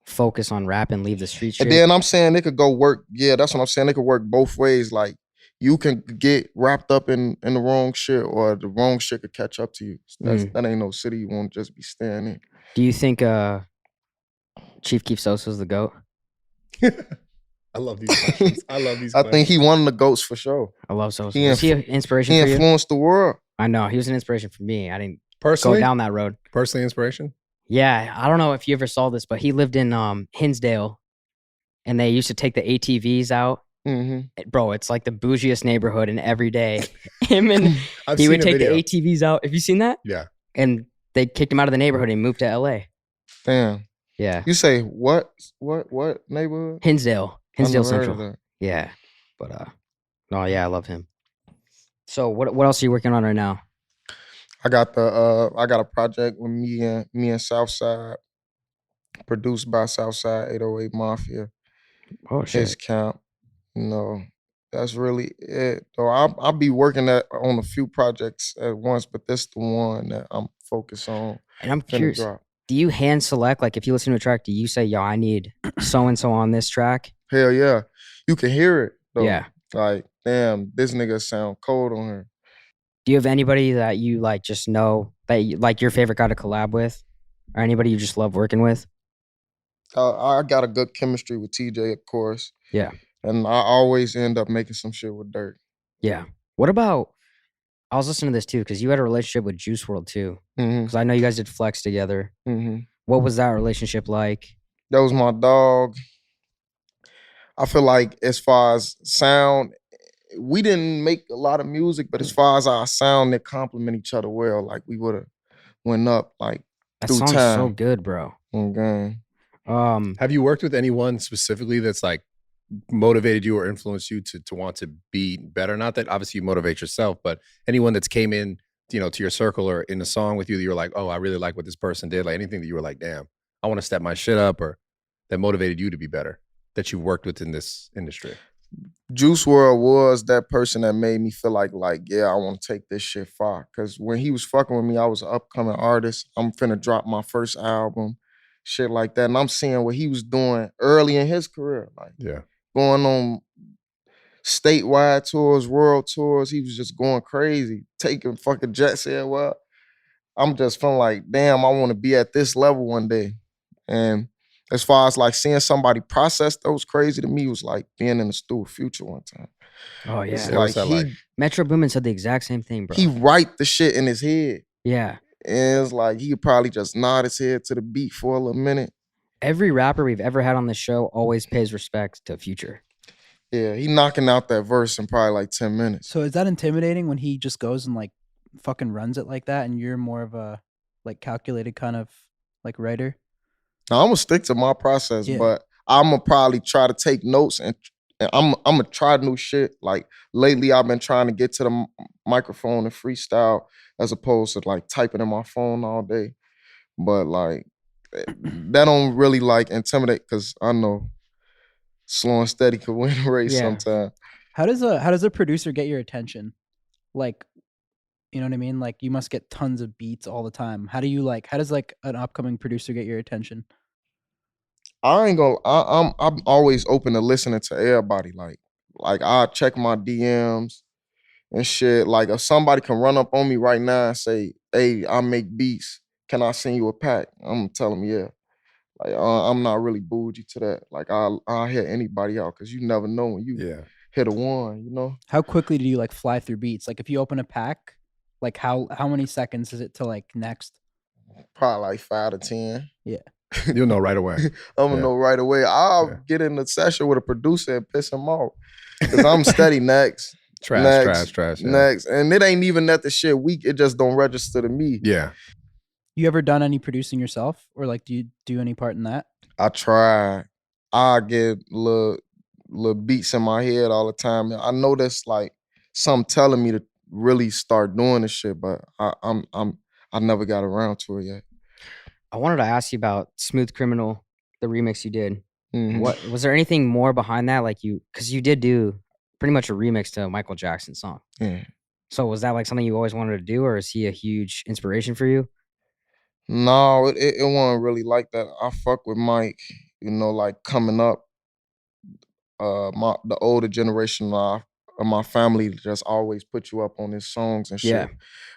focus on rap and leave the street shit? And then I'm saying they could go work, yeah, that's what I'm saying. They could work both ways. Like, you can get wrapped up in the wrong shit, or the wrong shit could catch up to you. That ain't no city you won't just be staying in. Do you think Chief Keef Sosa's the GOAT? I love these questions. I love these I think he one of the GOATs for sure. I love Sosa. He Was he an inspiration He for you? influenced the world. I know he was an inspiration for me. I didn't go Personally? down that road. Personally inspiration? Yeah, I don't know if you ever saw this, but he lived in Hinsdale, and they used to take the ATVs out. Mm-hmm. Bro, it's like the bougiest neighborhood, and every day him and I've he seen would a take video. the ATVs out. Have you seen that? Yeah. And they kicked him out of the neighborhood and he moved to LA. Damn. Yeah, You say what neighborhood? Hinsdale I never heard Central. of that. Yeah, but no, yeah, I love him. So what else are you working on right now? I got a project with me and Southside, produced by Southside 808 Mafia. Oh His camp. You know, that's really it. Though I'll be working on a few projects at once, but this the one that I'm focused on. And I'm Finna curious. drop. Do you hand select? Like, if you listen to a track, do you say, "Yo, I need so and so on this track"? Hell yeah. You can hear it though. Yeah. Like, damn, this nigga sound cold on her. Do you have anybody that you like just know that you, like your favorite guy to collab with, or anybody you just love working with? I got a good chemistry with TJ, of course. Yeah. And I always end up making some shit with Dirk. Yeah. What about? I was listening to this too because you had a relationship with Juice World too. Mm-hmm. Because I know you guys did Flex together. Mm-hmm. What was that relationship like? That was my dog. I feel like as far as sound, we didn't make a lot of music, but as far as our sound, they complement each other well. Like we would have went up like That through song's time. so good, bro. Okay. Have you worked with anyone specifically that's like motivated you or influenced you to want to be better? Not that obviously you motivate yourself, but anyone that's came in, you know, to your circle or in a song with you that you're like, oh, I really like what this person did. Like anything that you were like, damn, I want to step my shit up, or that motivated you to be better, that you've worked with in this industry. Juice WRLD was that person that made me feel like yeah, I want to take this shit far. Cause when he was fucking with me, I was an upcoming artist. I'm finna drop my first album. shit like that. And I'm seeing what he was doing early in his career, like Yeah. going on statewide tours, world tours. He was just going crazy, taking fucking jets everywhere. I'm just feeling like, damn, I want to be at this level one day. And as far as like seeing somebody process those crazy to me was like being in the studio with Future one time. Oh yeah. It's Yeah, what's like that like? Metro Boomin said the exact same thing, bro. he write the shit in his head. Yeah. And it's like he could probably just nod his head to the beat for a little minute. Every rapper we've ever had on this show always pays respect to Future. Yeah, he knocking out that verse in probably like 10 minutes. So is that intimidating when he just goes and like fucking runs it like that, and you're more of a like calculated kind of like writer? Now, I'm gonna stick to my process, Yeah. but I'm gonna probably try to take notes and I'm gonna try new shit. Like lately, I've been trying to get to the microphone and freestyle as opposed to like typing in my phone all day. But like that don't really like intimidate because I know slow and steady could win a race Yeah. sometimes. How does a producer get your attention? Like, you know what I mean? Like you must get tons of beats all the time. How does like an upcoming producer get your attention? I ain't gonna. I'm always open to listening to everybody. Like I check my DMs and shit. Like if somebody can run up on me right now and say, "Hey, I make beats. Can I send you a pack?" I'm gonna tell them yeah. Like I'm not really bougie to that. Like I'll hit anybody out because you never know when you Yeah. hit a one. You know. How quickly do you like fly through beats? Like if you open a pack, like how many seconds is it to like next? Probably like 5 to 10. You'll know right away. I'm gonna Yeah. know right away. I'll Yeah. get in the session with a producer and piss him off because I'm steady next. Trash. Yeah. Next. And it ain't even that the shit weak. It just don't register to me. Yeah. You ever done any producing yourself, or like do you do any part in that? I try. I get little beats in my head all the time. I know that's like something telling me to really start doing this shit, but I never got around to it yet. I wanted to ask you about Smooth Criminal, the remix you did. Mhm. What was there anything more behind that? Like because you did do pretty much a remix to a Michael Jackson song. Yeah. So was that like something you always wanted to do, or is he a huge inspiration for you? No, it wasn't really like that. I fuck with Mike, like coming up, the older generation of my family just always put you up on his songs and shit. Yeah.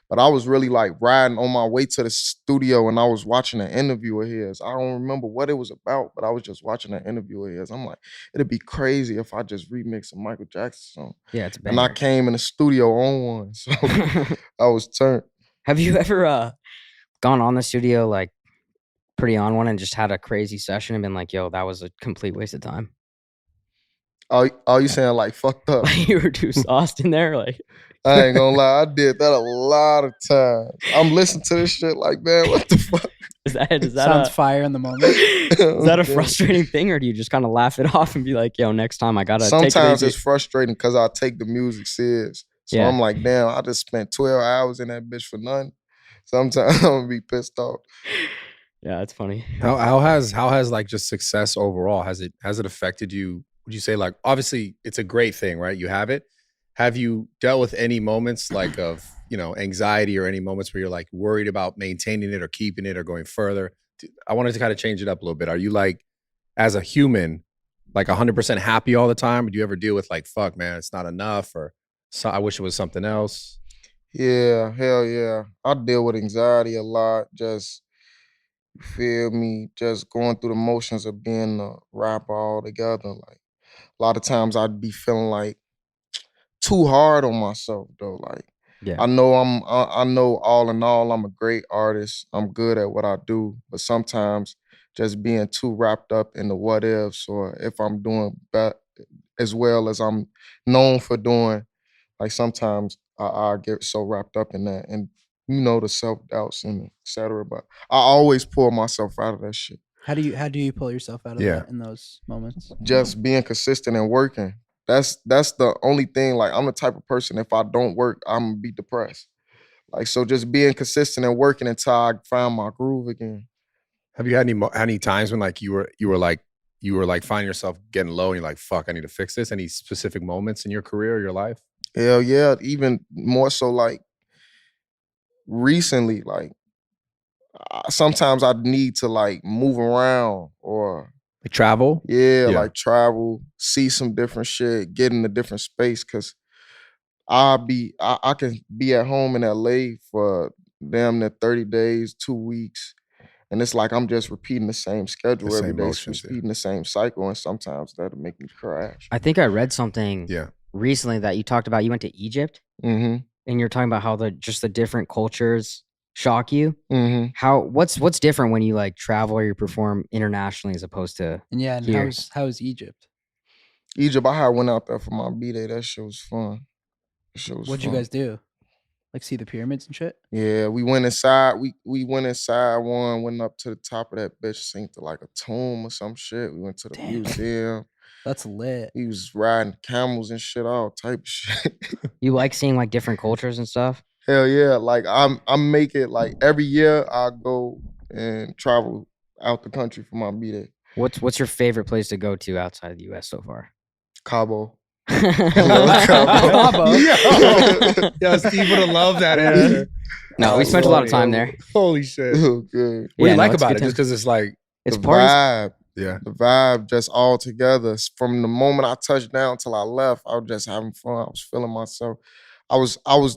But I was really like riding on my way to the studio and I was watching an interview of his. I don't remember what it was about, but I was just watching an interview of his. I'm like, it'd be crazy if I just remix a Michael Jackson song. Yeah, it's a And I banger. came in the studio on one, so I was turned. Have you ever gone on the studio like pretty on one and just had a crazy session and been like, yo, that was a complete waste of time? Are you saying like fucked up? Like you were too sauced in there? Like I ain't gonna lie, I did that a lot of times. I'm listening to this shit like, man, what the fuck? is that Sounds fire in the moment. is that a Yeah. frustrating thing, or do you just kind of laugh it off and be like, yo, next time I gotta take it Sometimes easy? it's frustrating because I take the music serious. So Yeah. I'm like, damn, I just spent 12 hours in that bitch for nothing. Sometimes I'm gonna be pissed off. Yeah, that's funny. How has like just success overall, has it affected you? Would you say like, obviously it's a great thing, right? You have it. Have you dealt with any moments like of, anxiety or any moments where you're like worried about maintaining it or keeping it or going further? I wanted to kind of change it up a little bit. Are you like, as a human, like 100% happy all the time? Or do you ever deal with like, fuck man, it's not enough, or so I wish it was something else? Yeah, hell yeah. I deal with anxiety a lot. Just, you feel me? Just going through the motions of being a rapper altogether. Like, a lot of times I'd be feeling like too hard on myself though. Like, Yeah. I know all in all I'm a great artist. I'm good at what I do, but sometimes just being too wrapped up in the what ifs or if I'm doing as well as I'm known for doing, like sometimes I get so wrapped up in that and the self-doubts and et cetera. But I always pull myself out of that shit. How do you pull yourself out of Yeah. that in those moments? Just being consistent and working. That's the only thing. Like I'm the type of person, if I don't work, I'm gonna be depressed. Like, so just being consistent and working until I find my groove again. Have you had any times when like you were like finding yourself getting low and you're like, fuck, I need to fix this? Any specific moments in your career or your life? Hell yeah. Even more so like recently, like sometimes I need to like move around or Like travel. yeah, Yeah. like travel, see some different shit, get in a different space. Cause I can be at home in LA for damn near 30 days, 2 weeks. And it's like I'm just repeating the same schedule every same day, motions, yeah. repeating the same cycle, and sometimes that'll make me crash. I think I read something Yeah. recently that you talked about. You went to Egypt, Mm-hmm. and you're talking about how the different cultures shock you. Mm-hmm. What's different when you like travel or you perform internationally as opposed to And yeah, and here? how's Egypt? Egypt, I had went out there for my B-Day. That shit was fun. That shit was What'd fun. you guys do? Like see the pyramids and shit? Yeah, we went inside. We went inside one, went up to the top of that bitch, seen to like a tomb or some shit. We went to the Damn. museum. That's lit. He was riding camels and shit, all type of shit. You like seeing like different cultures and stuff? Hell yeah. Like I'm making like every year I go and travel out the country for my B-Day. What's your favorite place to go to outside the US so far? Cabo. Cabo. Yo, Steve would have loved that answer. No, we spent a lot of time there. Holy shit. What Good. do Yeah, you no, like it's a about good it? Just because it's like, It's the parties. vibe. yeah. The vibe just all together. From the moment I touched down till I left, I was just having fun. I was feeling myself.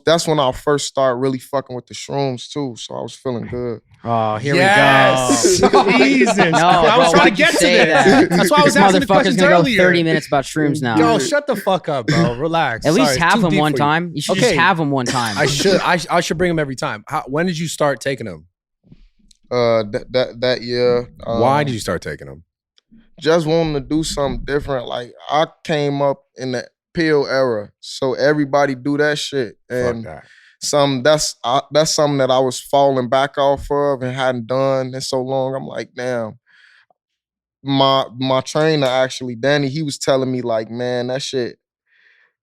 That's when I first started really fucking with the shrooms too. So I was feeling good. Oh, here Yes! we go. Jesus. No, I was bro, trying to why'd you get to say this. that? That's why I was This asking the motherfucker's questions gonna go earlier. 30 minutes about shrooms now. Yo, shut the fuck up, bro. Relax. At least Sorry, it's have too them deep one for you. time. You should just Okay. have them one time. I should bring them every time. When did you start taking them? That year. Why did you start taking them? Just wanting to do something different? Like I came up in the pill era, so everybody do that shit, Fuck and that. that's something that I was falling back off of and hadn't done in so long. I'm like, damn. My trainer actually, Danny, he was telling me like, man, that shit,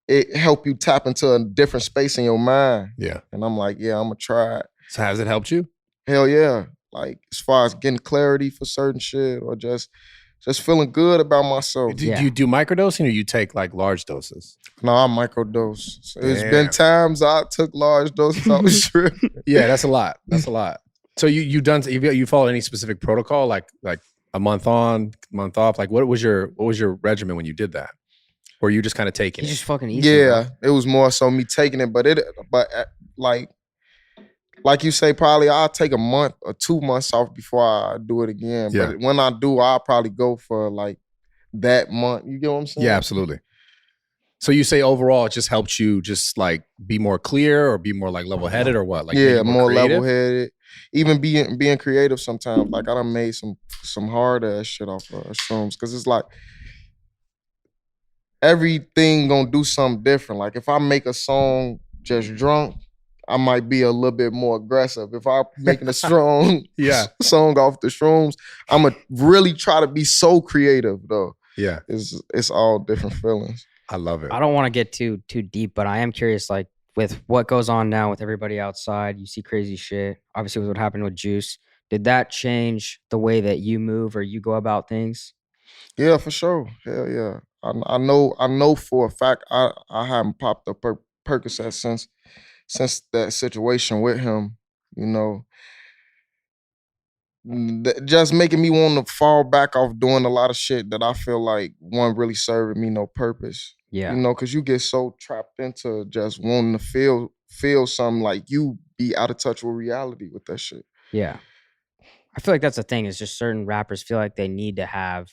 it help you tap into a different space in your mind. Yeah. And I'm like, yeah, I'm gonna try it. So has it helped you? Hell yeah. Like as far as getting clarity for certain shit or just feeling good about myself. Do you do microdosing or you take like large doses? No, I microdose. So it's Damn. been times I took large doses. I was tripping. Yeah, that's a lot. That's a lot. So you followed any specific protocol, like a month on, month off? Like what was your regimen when you did that? Or you just kind of taking You it? just fucking eat. Yeah, it was more so me taking it, but like you say, probably I'll take a month or 2 months off before I do it again. Yeah. But when I do, I'll probably go for like that month. You get what I'm saying? Yeah, absolutely. So you say overall it just helped you just like be more clear or be more like level headed or what? Like yeah, maybe more creative? level headed. Even being creative sometimes. Like I done made some hard ass shit off of shrooms because it's like everything gonna do something different. Like if I make a song just drunk, I might be a little bit more aggressive. If I'm making a strong Yeah. song off the shrooms, I'm gonna really try to be so creative though. Yeah. It's all different feelings. I love it. I don't want to get too deep, but I am curious, like with what goes on now with everybody outside, you see crazy shit. Obviously, with what happened with Juice, did that change the way that you move or you go about things? Yeah, for sure. Hell yeah. I know for a fact I haven't popped a Percocet since that situation with him, you know. Just making me want to fall back off doing a lot of shit that I feel like wasn't really serving me no purpose. Yeah. You know, because you get so trapped into just wanting to feel something like you be out of touch with reality with that shit. Yeah. I feel like that's the thing is just certain rappers feel like they need to have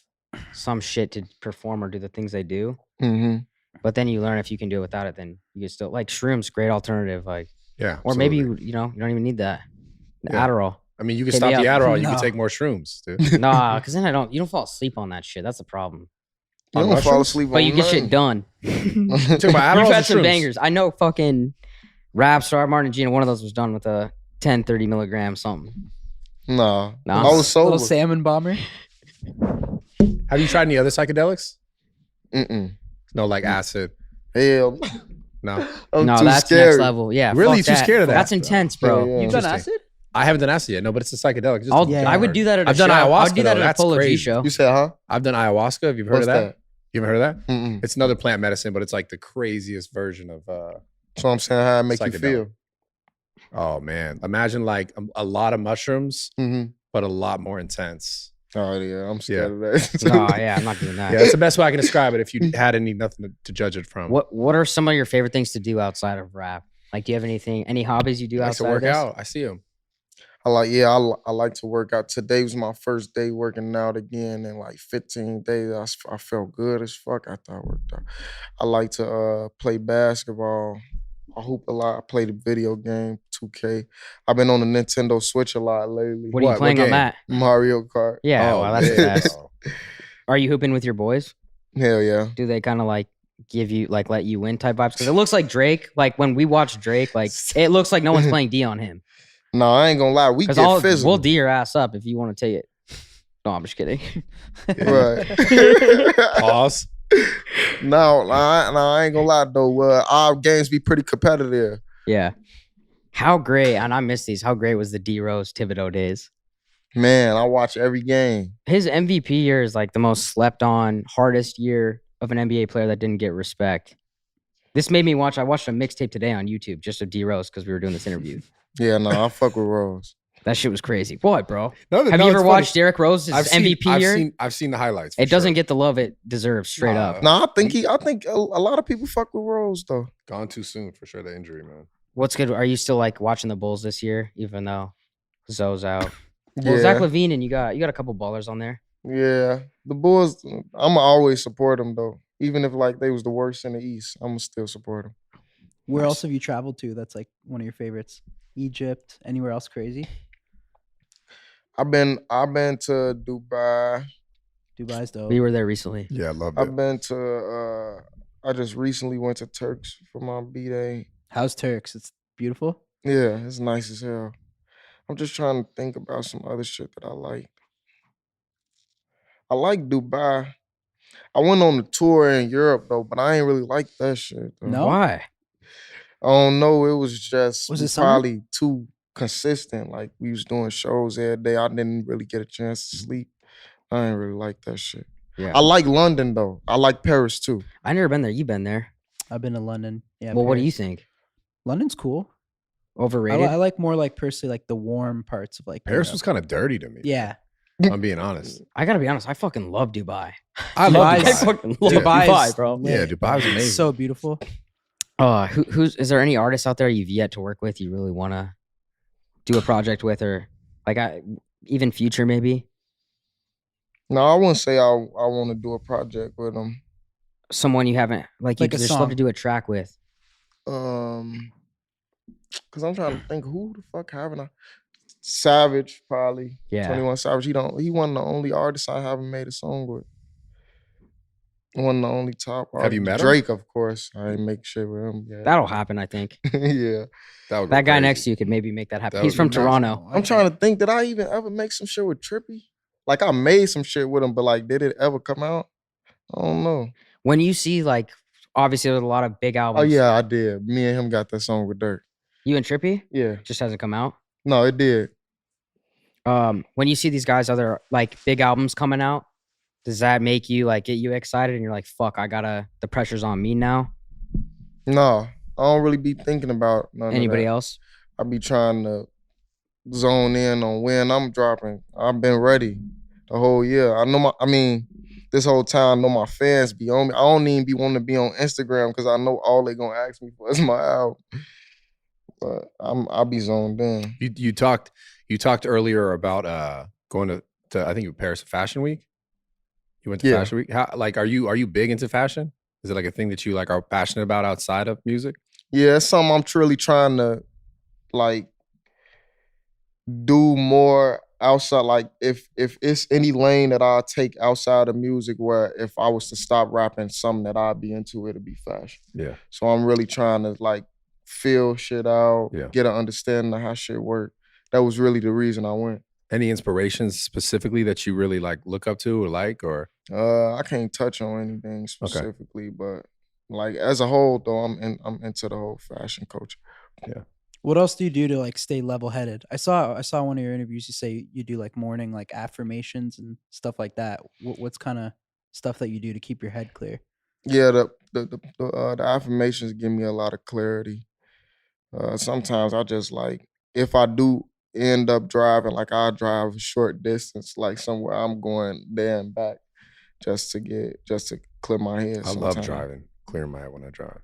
some shit to perform or do the things they do. Mm-hmm. But then you learn if you can do it without it, then you can still like shrooms, great alternative. Like, Yeah. or maybe absolutely. you don't even need that. Yeah. Adderall. I mean, you can Hit stop me the up. Adderall. You No. can take more shrooms, dude. Nah, because then you don't fall asleep on that shit. That's the problem. You On don't fall mushrooms? asleep But on you get nothing. shit done. You talking about Adderall You've or had some shrooms? bangers. I know fucking Rap Star, Martin and Gina, one of those was done with a 10, 30 milligrams something. Nah. Nah. I was sober. Little salmon bomber. Have you tried any other psychedelics? Mm-mm. No, like acid. Hell, No. I'm No, too that's scared. next level. Yeah. Really? fuck Too scared of that? That's intense, bro. Yeah, yeah. You've done Interesting. acid? I haven't done acid yet. No, but it's a psychedelic. It's just Yeah. I would do that at a I've done show. I ayahuasca, would do that though. at a That's Polo G crazy. show. You said, huh? I've done ayahuasca. Have you heard What's of that? You ever heard of that? Mm-mm. It's another plant medicine, but it's like the craziest version of So I'm saying how it make you Psychedelic. feel. Oh man, imagine like a lot of mushrooms, hmm but a lot more intense. Oh yeah, I'm Yeah. scared of that. No, yeah, I'm not doing that. Yeah, that's the best way I can describe it. If you had nothing to judge it from. What are some of your favorite things to do outside of rap? Like, do you have any hobbies you do He likes to outside of work this? out. I see him. I like to work out. Today was my first day working out again in like 15 days. I felt good as fuck after I worked out. I like to play basketball. I hoop a lot. I play the video game 2K. I've been on the Nintendo Switch a lot lately. What are you What playing on game? that? Mario Kart. Yeah, Oh, well, that's the man. best. Are you hooping with your boys? Hell yeah. Do they kind of like give you like let you win type vibes? Because it looks like Drake. Like when we watch Drake, like it looks like no one's playing D on him. No, I ain't gonna lie. We Because get physical. we'll D your ass up if you want to take it. No, I'm just kidding. Right. Pause. No, I ain't gonna lie though. Our games be pretty competitive. Yeah. How great, and I miss these. How great was the D Rose Thibodeau days? Man, I watch every game. His MVP year is like the most slept on, hardest year of an NBA player that didn't get respect. This made me watch. I watched a mixtape today on YouTube just of D Rose because we were doing this interview. Yeah, no, I fuck with Rose. That shit was crazy. What, bro? No, Have you ever watched Derrick Rose's MVP year? I've seen the highlights. for It doesn't sure. get the love it deserves, straight up. No, I think a lot of people fuck with Rose though. Gone too soon for sure. The injury, man. What's good? Are you still like watching the Bulls this year, even though Zoe's out? Yeah, Well, Zach LaVine and you got a couple ballers on there. yeah. The Bulls, I'ma always support them though. Even if like they was the worst in the East, I'ma still support them. Where Nice. else have you traveled to? That's like one of your favorites. Egypt. Anywhere else crazy? I've been to Dubai. Dubai's dope. We were there recently. Yeah, I love it. I've been to I just recently went to Turks for my B-Day. How's Turks? It's beautiful. Yeah, it's nice as hell. I'm just trying to think about some other shit that I like. I like Dubai. I went on a tour in Europe though, but I ain't really like that shit. Though. No? Why? I don't know. It was just Was we it summer? probably too consistent. Like we was doing shows every day. I didn't really get a chance to sleep. I ain't really like that shit. Yeah. I like London though. I like Paris too. I never been there. You've been there. I've been to London. Yeah. Well, what do you Paris. think? London's cool. Overrated? I like more like personally like the warm parts of like Paris Europe. was kind of dirty to me. Yeah. I'm being honest. I gotta be honest. I fucking love Dubai. I love Dubai's- I Dubai. fucking love Dubai Dubai, is bro. Yeah, lit. Dubai was It's amazing. so beautiful. Is there any artists out there you've yet to work with you really want to do a project with, or like even Future maybe? No, I wouldn't say I want to do a project with them. Someone you haven't like Like you a just love song. to do a track with. Cause I'm trying to think who the fuck haven't I? Savage probably. Yeah. 21 Savage. He one of the only artists I haven't made a song with. One of the only top artists. Have you met him? Drake, of course. I ain't make shit with him yet. That'll happen, I think. Yeah. That, That guy next to you could maybe make that happen. That He's would from be nice. Toronto. I'm trying to think, did I even ever make some shit with Trippy? Like I made some shit with him, but like did it ever come out? I don't know. When you see like obviously there's a lot of big albums. Oh yeah, I did. Me and him got that song with Dirk. You and Trippy Yeah. just hasn't come out. No, it did. When you see these guys other like big albums coming out, does that make you like get you excited and you're like, fuck, the pressure's on me now? No, I don't really be thinking about none Anybody of that. else? I be trying to zone in on when I'm dropping. I've been ready the whole year. This whole time I know my fans be on me. I don't even be wanting to be on Instagram because I know all they gonna ask me for is my album. But I'll be zoned in. You talked earlier about going to I think you were Paris Fashion Week. You went to Yeah. Fashion Week. How like are you big into fashion? Is it like a thing that you like are passionate about outside of music? Yeah, it's something I'm truly trying to like do more outside. Like if it's any lane that I'll take outside of music where if I was to stop rapping, something that I'd be into, it'd be fashion. Yeah. So I'm really trying to like feel shit out, Yeah. get an understanding of how shit work. That was really the reason I went. Any inspirations specifically that you really like look up to or like or I can't touch on anything specifically, but like as a whole though, I'm into the whole fashion culture. What else do you do to like stay level headed? I saw one of your interviews. You say you do like morning like affirmations and stuff like that. What's kind of stuff that you do to keep your head clear? Yeah, the affirmations give me a lot of clarity. Sometimes I just like, if I do end up driving, like I drive a short distance, like somewhere I'm going there and back, just to clear my head. I love sometime. driving, clearing my head when I drive.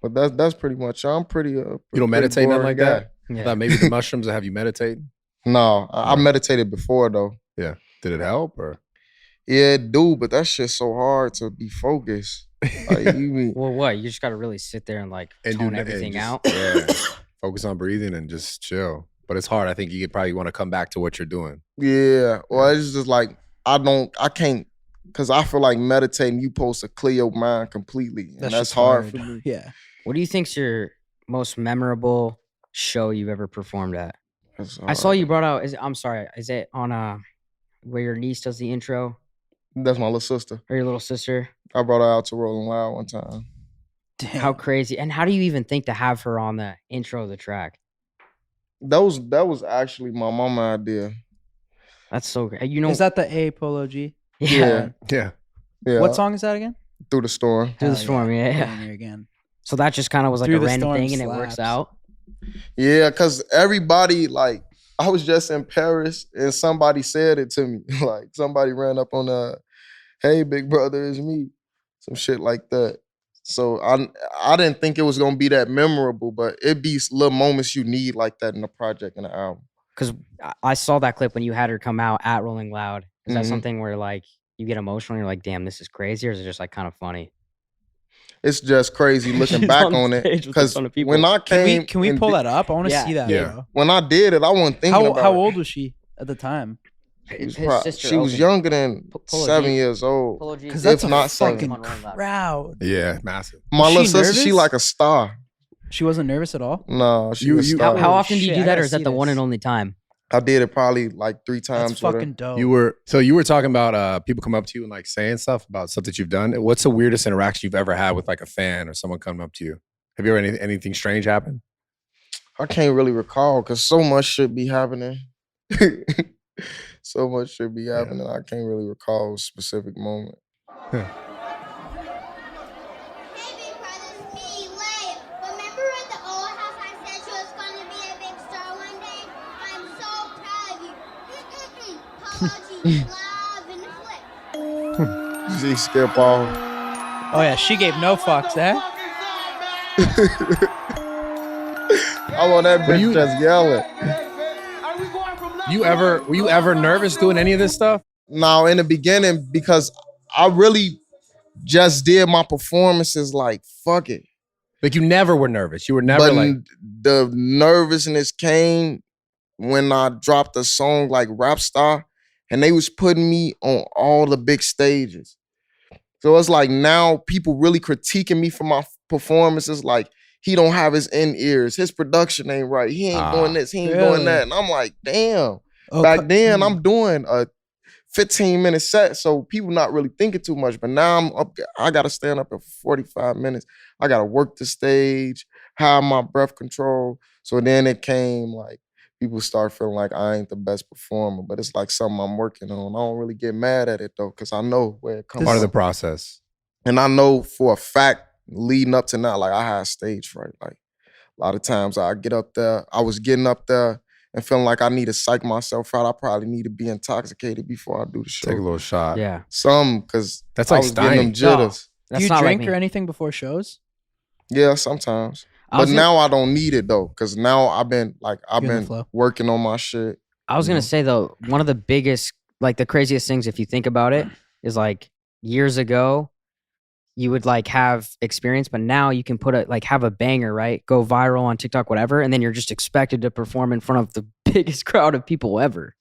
But that's pretty much. I'm pretty. You don't meditate nothing like guy. that? I thought maybe the mushrooms will have you meditate. No, I meditated before though. Yeah. Did it help or? Yeah, it do, but that shit's so hard to be focused. Like, Well, what? You just got to really sit there and like And tone do- and everything just- out. Yeah. Focus on breathing and just chill. But it's hard. I think you probably want to come back to what you're doing. yeah. Well, it's just like I can't, because I feel like meditating, you supposed to clear your mind completely, and that's just hard for me. Yeah. What do you think's your most memorable show you've ever performed at? That's I saw hard. you brought out. I'm sorry. Is it on where your niece does the intro That's my little sister. or your little sister? I brought her out to Rolling Loud one time. Damn. How crazy! And how do you even think to have her on the intro of the track? That was actually my mama idea. That's so great. You know, Is that the A Polo G? yeah. Yeah. Yeah. What song is that again? Through the storm. Through the Hell storm, yeah. Going there again. So that just kind of was like Through a the random Storm thing, and it works slaps. out. Yeah, because everybody, like, I was just in Paris and somebody said it to me. Like, somebody ran up on hey, big brother, it's me. Some shit like that. So I didn't think it was going to be that memorable, but it be little moments you need like that in a project and an album. Because I saw that clip when you had her come out at Rolling Loud. Is that Mhm. something where like you get emotional and you're like, damn, this is crazy, or is it just like kind of funny? It's just crazy looking She's back on on it. stage with a Because ton of people. when I came, Can we and pull di- that up? I want to Yeah. see that. Yeah. Bro. When I did it, I wasn't thinking about How it. old was she at the time? She was younger than Polo 7 G. years old. Because If that's a not fucking seven. crowd. Yeah. Massive. My Was little she sister, she nervous? like a star. She wasn't nervous at all. No, she You- was a you- star. How Holy often do you shit, do I that, or gotta is that see the one this. and only time? I did it probably like 3 times That's with her. fucking dope. You were talking about people come up to you and like saying stuff about stuff that you've done. What's the weirdest interaction you've ever had with like a fan or someone coming up to you? Have you ever anything strange happen? I can't really recall because so much should be happening. So much should be happening. I can't really recall a specific moment. Hey, big brother, it's me, Leia. Remember at the old house I said you was gonna be a big star one day? I'm so proud of you. Polo G, love and flip. G skip off. Oh yeah, she gave no fucks, eh? I'm on that bitch you- just yelling. Were you ever nervous doing any of this stuff? Now, in the beginning, because I really just did my performances like, fuck it. Like you never were nervous. You were never But like, the nervousness came when I dropped a song like Rap Star, and they was putting me on all the big stages. So it's like now people really critiquing me for my performances. Like, he don't have his in-ears. His production ain't right. He ain't doing this. He ain't doing Really? that. And I'm like, damn. Oh, Back then, I'm doing a 15-minute set, so people not really thinking too much. But now I'm up. I got to stand up for 45 minutes. I got to work the stage, have my breath control. So then it came like people start feeling like I ain't the best performer, but it's like something I'm working on. I don't really get mad at it though, because I know where it comes part of the from. process. And I know for a fact, leading up to now, like I had stage fright. Like a lot of times I get up there, I was getting up there and feeling like I need to psych myself out. I probably need to be intoxicated before I do the show. Take a little shot. Yeah, Some, because That's I like was getting them Stein. jitters. Do that's you not drink like or me. anything before shows? Yeah, sometimes. I But was gonna- now I don't need it though, because now I've been You're in the been flow. working on my shit. I was gonna Mhm. say though, one of the biggest, like the craziest things, if you think about it, is like years ago, you would like have experience, but now you can have a banger, right? Go viral on TikTok, whatever, and then you're just expected to perform in front of the biggest crowd of people ever.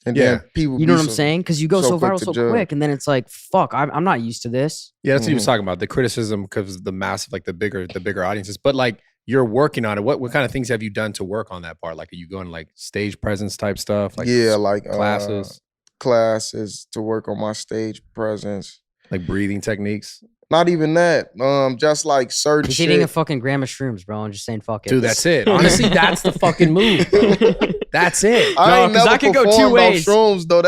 And Yeah. then people You know be what I'm so- saying? Because you go so so quick viral to so judge. quick, and then it's like, fuck, I'm not used to this. Yeah, that's what he was Mhm. talking about. The criticism because of the massive, like the bigger audiences. But like you're working on it. What kind of things have you done to work on that part? Like are you going like stage presence type stuff? Like yeah, like classes, classes to work on my stage presence. like breathing techniques. Not even that. Just like search He's shit. eating a fucking gram of shrooms, bro, and just saying fuck it. Dude, that's it. Honestly, that's the fucking move, bro. That's it. I No, ain't 'cause never that could go two performed on ways. shrooms though.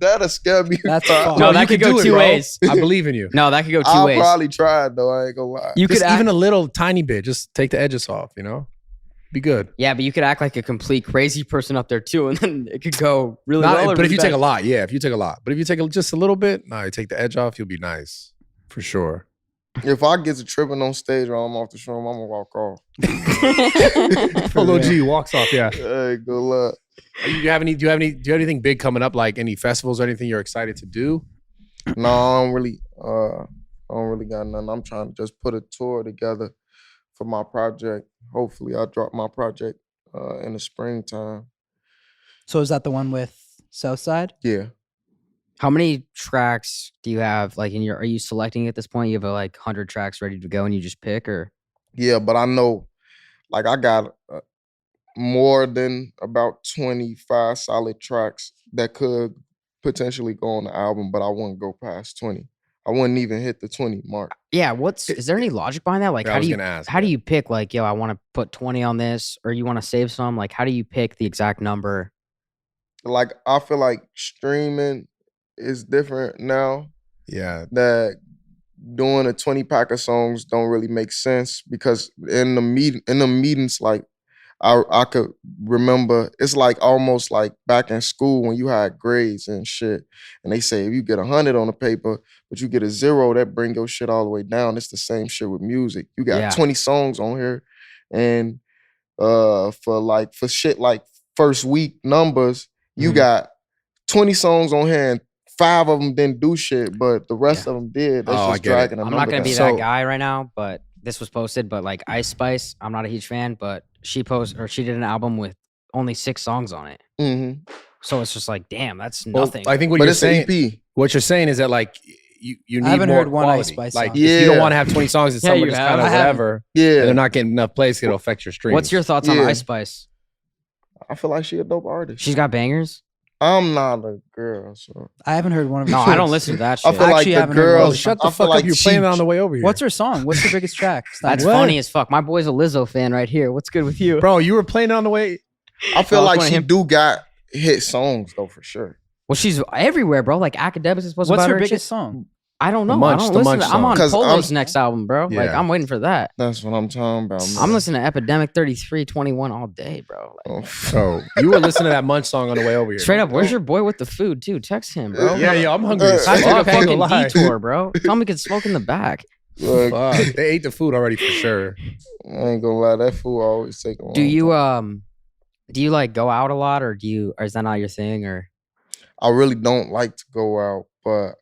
That'll scare me. That's I'll fucked. No, you that could can go do it, two bro. ways. I believe in you. No, that could go two ways. probably try it though. I ain't gonna lie. You could Just act, even a little tiny bit. Just take the edges off, you know? Be good. Yeah, but you could act like a complete crazy person up there too, and then it could go really Not- well. or but if really you take bad. a lot, yeah, if you take a lot. But if you take just a little bit, you take the edge off, you'll be nice. For sure. If I get to tripping on stage or I'm off the show, I'm gonna walk off. Polo G walks off, yeah. Hey, good luck. Do you have anything big coming up, like any festivals or anything you're excited to do? No, I don't really got nothing. I'm trying to just put a tour together for my project. Hopefully I drop my project in the springtime. So is that the one with Southside? Yeah. How many tracks do you have? Like, are you selecting at this point? You have like 100 tracks ready to go, and you just pick, or? Yeah, but I know, like, I got more than about 25 solid tracks that could potentially go on the album, but I wouldn't go past 20. I wouldn't even hit the 20 mark. Yeah, is there any logic behind that? Like, Yeah, I was gonna ask, how do yeah. you pick? Like, yo, I want to put 20 on this, or you want to save some? Like, how do you pick the exact number? Like, I feel like streaming is different now. Yeah. That doing a 20 pack of songs don't really make sense because in the meetings, like I could remember, it's like almost like back in school when you had grades and shit, and they say if you get 100 on the paper, but you get a 0, that bring your shit all the way down. It's the same shit with music. You got Yeah. 20 songs on here, and for shit like first week numbers, you Mhm. got 20 songs on here and 5 of them didn't do shit, but the rest of them did. That's Oh, I just get it. dragging the I'm number not gonna be down. that guy right now, but this was posted. But like Ice Spice, I'm not a huge fan, but she did an album with only 6 songs on it. Mhm. So it's just like, damn, that's Well, nothing. I think what But you're it's an saying, EP. what you're saying is that like you need haven't more heard one Ice quality. Spice Like song. if you don't Yeah. want to have 20 songs and Yeah, someone you just have. kind of I haven't. whatever, and Yeah. they're not getting enough plays, it'll affect your streams. What's your thoughts on Yeah. Ice Spice? I feel like she a dope artist. She's got bangers. I'm not a girl, so I haven't heard one of her No, I songs. don't listen to that I shit. feel like Actually, I the haven't heard one girls. of her Shut I the feel fuck like up! You're she- playing it on the way over here. What's her song? What's her biggest track? It's not That's good. funny as fuck. My boy's a Lizzo fan right here. What's good with you? bro? You were playing it on the way. I feel Oh, like it's she one of him. do got hit songs though for sure. Well, she's everywhere, bro. Like Academics is supposed What's about her and biggest shit. song? I don't know. Munch- I don't the listen Munch to I'm on song. 'Cause Polo's I'm- next album, bro. Like Yeah. I'm waiting for that. That's what I'm talking about, man. I'm listening to Epidemic 3321 all day, bro. Like, Oh, Bro, you were listening to that Munch song on the way over here. straight up, where's your boy with the food too? Text him, bro. Yeah, I'm hungry. as I I fuck. took a I can't fucking lie. detour, bro. Tell me we can smoke in the back. look, Fuck, they ate the food already for sure. I ain't gonna lie, that fool always take a long Do you time. do you like go out a lot, or or is that not your thing? Or I really don't like to go out, but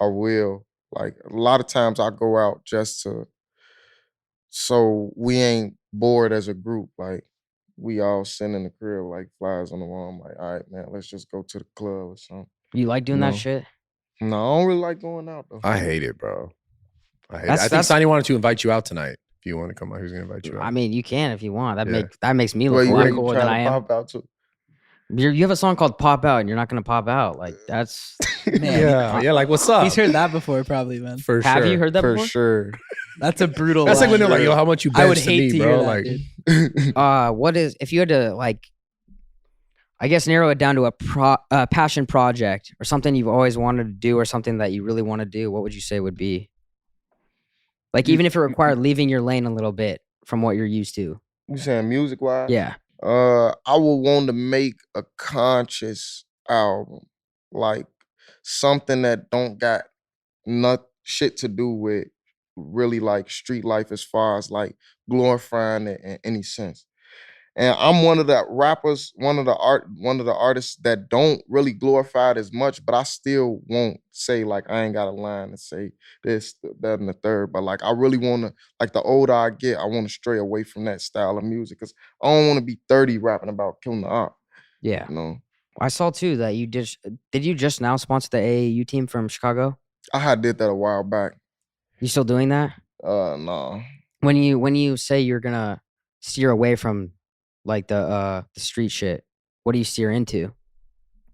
I will. Like a lot of times I go out just so we ain't bored as a group. Like we all sitting in the crib like flies on the wall. I'm like, all right, man, let's just go to the club or something. you like doing that No. shit? No, I don't really like going out though. I hate it, bro. I hate it. That's- I think that's- Sonny wanted to invite you out tonight. If you want to come out, who's gonna invite you out? I mean, you can if you want. Yeah. That makes me Well, look a you lot ain't cooler trying than to I am. pop out too. You have a song called "Pop Out" and you're not gonna pop out. Like that's. Man, yeah, like what's up? he's heard that before, probably, man. for Have sure. you heard that For before? sure. That's a brutal. That's like when they're line. like, "Yo, how much you I would bench to hate me, to bro?" hear that, Like, dude. What is if you had to like, I guess narrow it down to a passion project or something you've always wanted to do or something that you really want to do? What would you say would be? Like even if it required leaving your lane a little bit from what you're used to. You saying music wise? Yeah. I would want to make a conscious album, like something that don't got not shit to do with really like street life as far as like glorifying it in any sense. And I'm one of the rappers, one of the artists that don't really glorify it as much, but I still won't say like I ain't got a line to say this, that, and the third. But like I really want to, like the older I get, I want to stray away from that style of music because I don't want to be 30 rapping about killing the op. Yeah. You know, I saw too that you did you just now sponsor the AAU team from Chicago? I did that a while back. You still doing that? No. When you say you're gonna steer away from like the street shit, what do you steer into?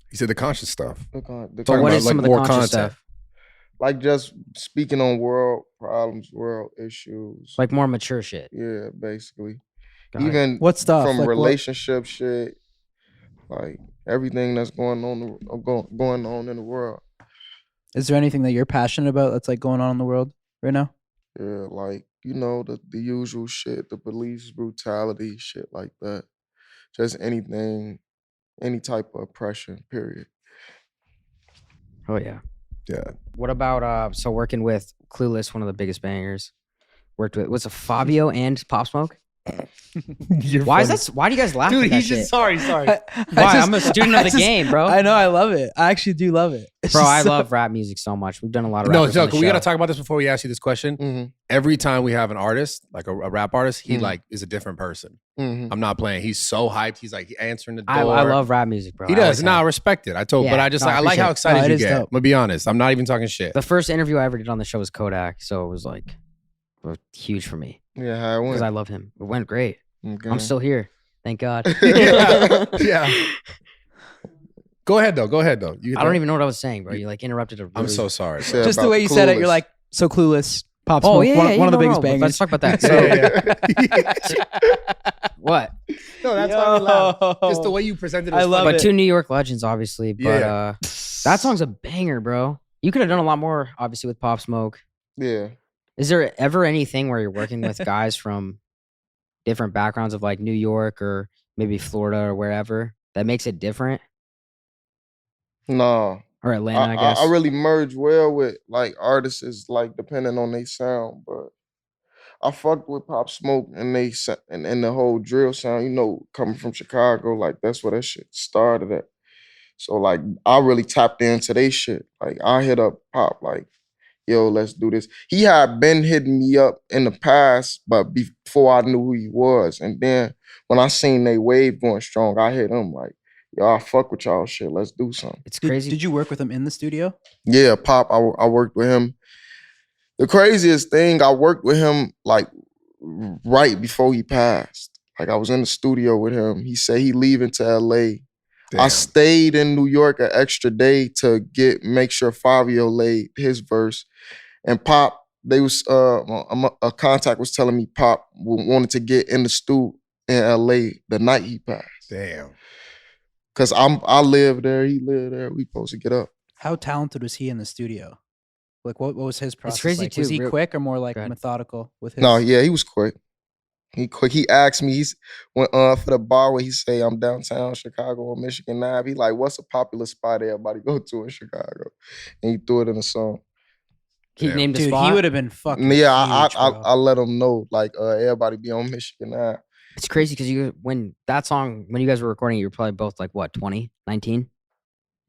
he said the conscious stuff. The But Talking what about, is some like, of the more conscious content. stuff? like just speaking on world problems, world issues. Like more mature shit. yeah, basically. Got it. Even What stuff? from Like what? relationship shit, like everything that's going on in the world. Is there anything that you're passionate about that's like going on in the world right now? Yeah, like you know, the usual shit, the police brutality, shit like that. Just anything, any type of oppression, period. Oh yeah. Yeah. What about so working with Clueless, one of the biggest bangers? Worked with was it Fabio and Pop Smoke? Why is that? Why do you guys laugh Dude, at that he's shit? just sorry. Why? I'm a student of the game, bro. I know, I love it. I actually do love it. It's Bro, just I so- love rap music so much. We've done a lot of No, rappers on the we got to show. talk about this before we ask you this question. Mm-hmm. Every time we have an artist, like a rap artist, he Mhm. like is a different person. Mm-hmm. I'm not playing. He's so hyped. He's like answering the door. I love rap music, bro. He I does. always No, I have. respect it. But Yeah, I just no, I I like how appreciate it. No, excited it you is get. dope. I'm gonna be honest. I'm not even talking shit. The first interview I ever did on the show was Kodak, so it was like huge for me Yeah, how it because went. I love him. It went great. Okay. I'm still here, thank God. yeah. Yeah. Go ahead though. I don't even know what I was saying, bro. You like interrupted a really... I'm so sorry. Said just the about way you said it, you're Clueless. like so clueless. Pop Oh Smoke, yeah, one of the no, biggest no, bangers. let's talk about that. So what? No, that's why we laugh. Just the Yo. way you presented it. I was love funny. But two New York legends, obviously. But Yeah. that song's a banger, bro. You could have done a lot more, obviously, with Pop Smoke. Yeah. Is there ever anything where you're working with guys from different backgrounds of like New York or maybe Florida or wherever that makes it different? No. Or Atlanta, I guess. I really merge well with like artists, like depending on their sound, but I fucked with Pop Smoke and and the whole drill sound. You know, coming from Chicago, like that's where that shit started at. So like I really tapped into they shit. Like I hit up Pop, like, yo, let's do this. He had been hitting me up in the past, but before I knew who he was, and then when I seen they wave going strong, I hit him like, yo, I fuck with y'all shit. Let's do something. It's Did, crazy. did you work with him in the studio? Yeah, Pop, I worked with him. The craziest thing, I worked with him like right before he passed. Like I was in the studio with him. He said he leaving to LA. I Damn. stayed in New York an extra day to make sure Fabio laid his verse. And Pop, they was a contact was telling me Pop wanted to get in the studio in LA the night he passed. Damn. Cause I live there, he lived there. We supposed to get up. How talented was he in the studio? Like, what was his process? crazy, like? Was too, he real- quick or more like Go ahead. methodical with his? No, yeah, he was quick. He quick. He asked me, for the bar where he say I'm downtown Chicago on Michigan Ave. He like, what's a popular spot everybody go to in Chicago? And he threw it in a song. He Damn. named a Dude, spot. he would have been fucking. Yeah, I huge, bro. let him know, like everybody be on Michigan Ave. It's crazy because when that song, when you guys were recording, you were probably both like what, 20, 19?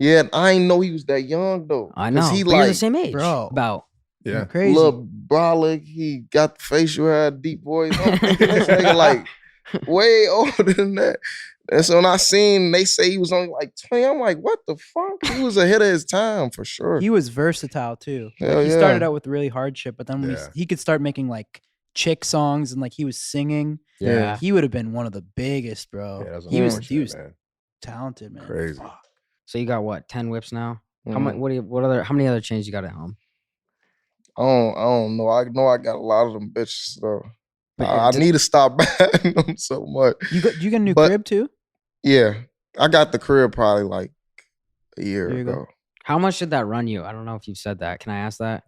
Yeah, and I ain't know he was that young though. I 'Cause know. he But you're the like same age, bro. About. Yeah. Crazy. little brolic. He got the facial hair, deep voice. I'm thinking this nigga like way older than that. And so when I seen they say he was only like 20, I'm like, what the fuck? He was ahead of his time for sure. He was versatile too. Like, Hell he yeah. started out with really hard shit, but then when Yeah. he could start making like chick songs and like he was singing. Yeah. He would have been one of the biggest, bro. Yeah, that's he was unfortunate, man. talented, man. Crazy. Fuck. So you got what, 10 whips now? How Mhm. much? How many other chains you got at home? I don't know. I know I got a lot of them bitches though. But I did- need to stop buying them so much. You get a new But- crib too? Yeah, I got the crib probably like a year There you go. ago. How much did that run you? I don't know if you've said that. Can I ask that?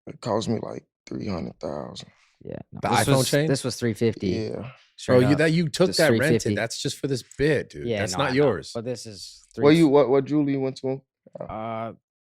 It cost me like 300,000. Yeah. No, The this iPhone was, chain? This was 350. Yeah, Bro, straight up. you took Just that 350. rented. That's just for this bit, dude. Yeah, That's no, I not know, yours. But this is what Julie went to?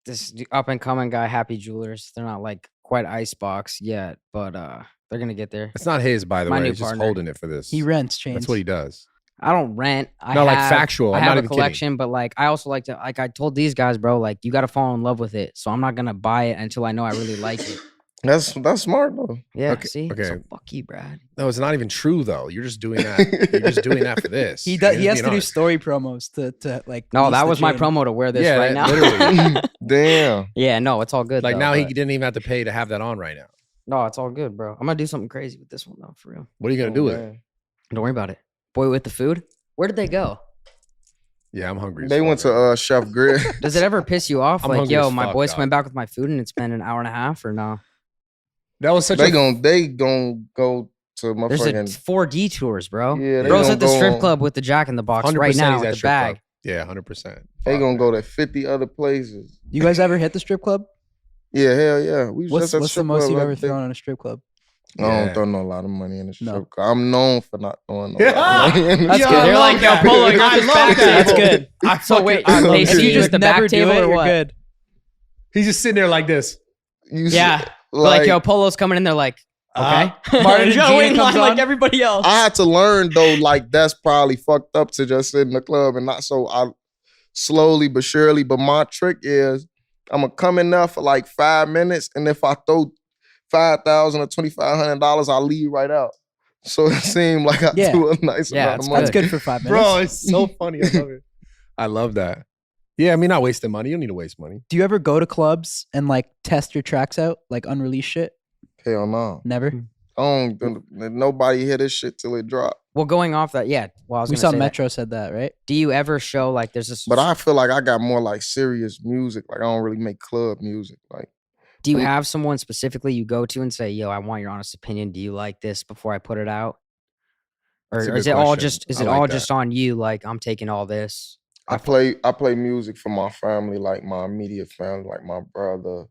this up and coming guy, Happy Jewelers. They're not like quite Icebox yet, but they're gonna get there. It's not his, by the My way. new He's just partner. holding it for this. He rents chains. That's what he does. I don't rent. I No, like have, factual. I I'm have not a even kidding. collection, but like I also like to like I told these guys, bro, like you gotta fall in love with it. So I'm not gonna buy it until I know I really like it. That's smart though. Yeah, Okay, see? okay. So fuck you, Brad. No, it's not even true though. You're just doing that. You're just doing that for this. He does. You're He has just to do being honest. story promos to like. No, lease that the was my chain. promo to wear this Yeah, right now. literally. Damn. Yeah, no, it's all good. Like though, now he but- didn't even have to pay to have that on right now. No, it's all good, bro. I'm gonna do something crazy with this one though, for real. What are you gonna do with it? Man. Don't worry about it. Boy with the food. Where did they go? Yeah, I'm hungry. as They fuck went right to Chef Grill. Does it ever piss you off? I'm Like, hungry yo, as my fuck, boy's dog. coming back with my food and it's been an hour and a half, or no? That was such they a gon' go to my There's a fucking 4 detours, bro. Yeah, they Bro's gonna at the go strip on- club with the Jack in the Box right 100% now he's with at the strip bag. club. Yeah, 100%. they gonna go to 50 other places. You guys ever hit the strip club? Yeah, hell yeah. We was What's just at the strip most club you've the ever other day. thrown in a strip club? I don't throw no lot of money in the No. strip club. I'm known for not throwing no lot of money in the That's strip good. club. They're like, yo, Polo, you're I just love back that. table. That's good. So wait, I love they it. If see you you just at the never back do table it, or you're what? good. He's just sitting there like this. You see- Yeah. Like, yo, Polo's coming in. They're like, okay. Martin You and gotta wait Gina in comes line like on. everybody else. I had to learn though, like that's probably fucked up to just sit in the club and not. So I slowly but surely. But my trick is I'm gonna come in there for like 5 minutes, and if I throw $5,000 or $2,500, I'll leave right out. So it seemed like I Yeah. do a nice Yeah, amount of it's money. That's good for 5 minutes. Bro, it's so funny. I love it. I love that. Yeah, I mean, not wasting money. You don't need to waste money. Do you ever go to clubs and like test your tracks out, like unreleased shit? Hell no. Never. I don't. Nobody hear this shit till it drop. Well, going off that, yeah. Well, I was We gonna saw say that. Metro said that, right? Do you ever show like there's this? But I feel like I got more like serious music. Like I don't really make club music. Like Do you have someone specifically you go to and say, "Yo, I want your honest opinion. Do you like this?" Before I put it out, That's a or good is it all question. just is I it like all that. just on you? Like I'm taking all this. I play music for my family, like my immediate family, like my brother,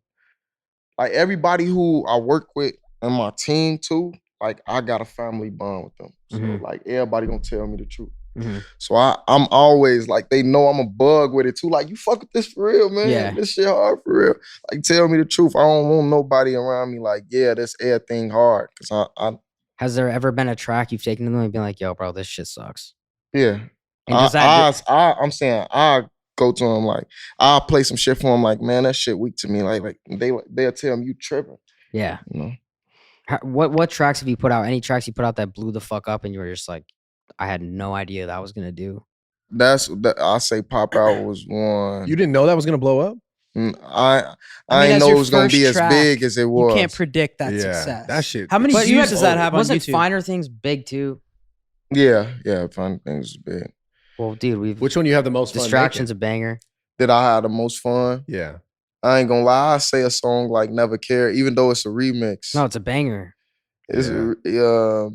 like everybody who I work with and my team too. Like I got a family bond with them, so Mhm. like everybody gonna tell me the truth. Mhm. So I'm always like they know I'm a bug with it too. Like you fuck with this for real, man. Yeah. This shit hard for real. Like tell me the truth. I don't want nobody around me like this everything hard because I Has there ever been a track you've taken to them and been like, "Yo, bro, this shit sucks"? yeah. And does that? I'm saying I go to him like I'll play some shit for him like man that shit weak to me like they'll tell me you tripping, Yeah. you know. What tracks have you put out? Any tracks you put out that blew the fuck up and you were just like, I had no idea that was gonna do. That's that I say Pop Out was one. You didn't know that was gonna blow up? I mean, didn't as know your it was gonna be first as track, big as it was. You can't predict that Yeah, success. that shit How many is- But you views had- does that have on wasn't YouTube? Finer Things big too? Yeah, Fun Things is big. Well, dude, we've Which one you have the most fun Distractions making? a banger. Did I have the most fun? Yeah. I ain't gonna lie, I say a song like Never Care, even though it's a remix. No, it's a banger. It's Yeah.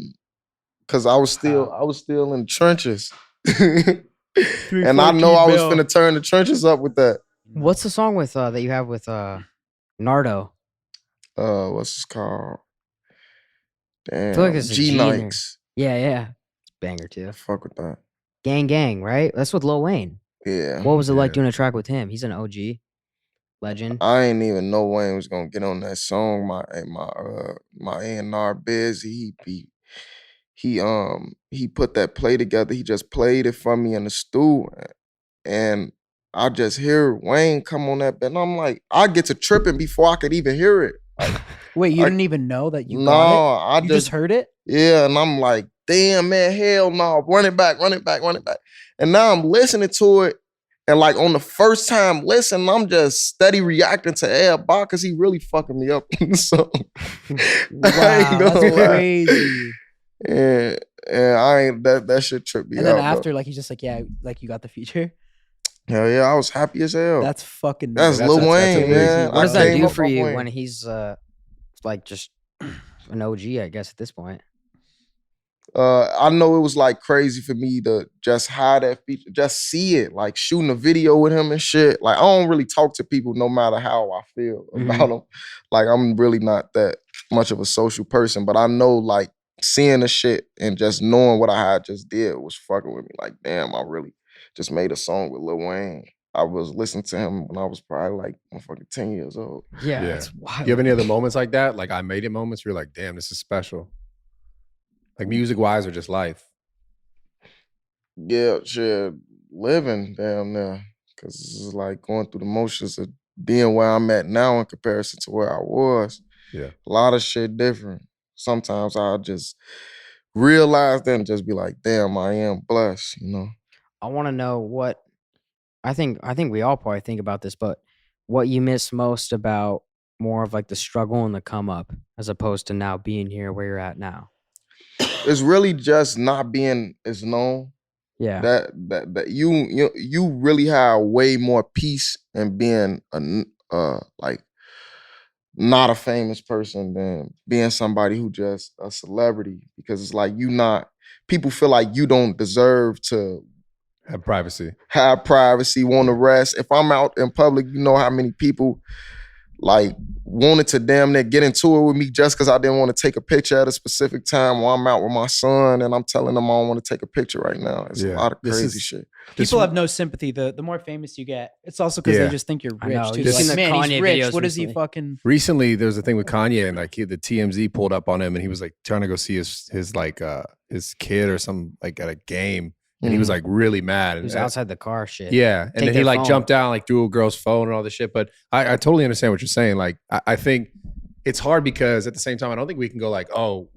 cause I was still in the trenches. and I 314 know I was mil. finna turn the trenches up with that. What's the song with that you have with Nardo? What's this called? Damn. feel like it's a G G in there. Nikes. Yeah. Banger too. Fuck with that. Gang, right? That's with Lil Wayne. Yeah. What was it like Yeah. doing a track with him? He's an OG legend. I ain't even know Wayne was gonna get on that song. My A&R busy. He put that play together. He just played it for me in the stew, and I just hear Wayne come on that bit, and I'm like, I get to tripping before I could even hear it. Like, Wait, you I- didn't even know that you no, got I it? You just heard it? yeah, and I'm like, damn man, hell no, run it back. And now I'm listening to it, and like on the first time listen, I'm just steady reacting to everybody because he really fucking me up in the song. Wow, gonna that's lie. crazy. And I ain't that shit tripped me And out. then though. after, like, he's just like, yeah, like you got the feature. Hell yeah, I was happy as hell. That's fucking. That's that's- Lil that's Wayne, amazing. man. What does I that came do up for off you Wayne. when he's like just an OG, I guess, at this point? I know it was like crazy for me to just hide that feature, just see it, like shooting a video with him and shit. Like I don't really talk to people no matter how I feel about them. Like I'm really not that much of a social person, but I know like seeing the shit and just knowing what I had just did was fucking with me. Like damn, I really just made a song with Lil Wayne. I was listening to him when I was probably like fucking 10 years old. Yeah, Yeah. it's wild. You have any other moments like that? Like I made it moments where you're like, damn, this is special. Like music wise or just life? Yeah, shit, living down there. Cause it's like going through the motions of being where I'm at now in comparison to where I was. Yeah. A lot of shit different. Sometimes I'll just realize that and just be like, damn, I am blessed, you know? I want to know what I think we all probably think about this, but what you miss most about more of like the struggle and the come up as opposed to now being here where you're at now. It's really just not being as known. Yeah. That you really have way more peace in being like not a famous person than being somebody who just a celebrity, because it's like people feel like you don't deserve to Have privacy. have privacy, want to rest. If I'm out in public, you know how many people like wanted to damn near get into it with me just because I didn't want to take a picture at a specific time while I'm out with my son and I'm telling them I don't want to take a picture right now. It's a lot of crazy shit. People have no sympathy. The more famous you get, it's also because they just think you're I rich know, too. you've They're seen like, the man, he's Kanye rich. videos What is he recently. fucking? Recently, there was a thing with Kanye, and like the TMZ pulled up on him, and he was like trying to go see his like his kid or some like at a game, and he was like really mad. He was outside the car, shit. Yeah, and Take then he their like phone. jumped down, like threw a girl's phone and all this shit. But I totally understand what you're saying. Like I think it's hard because at the same time, I don't think we can go like, oh,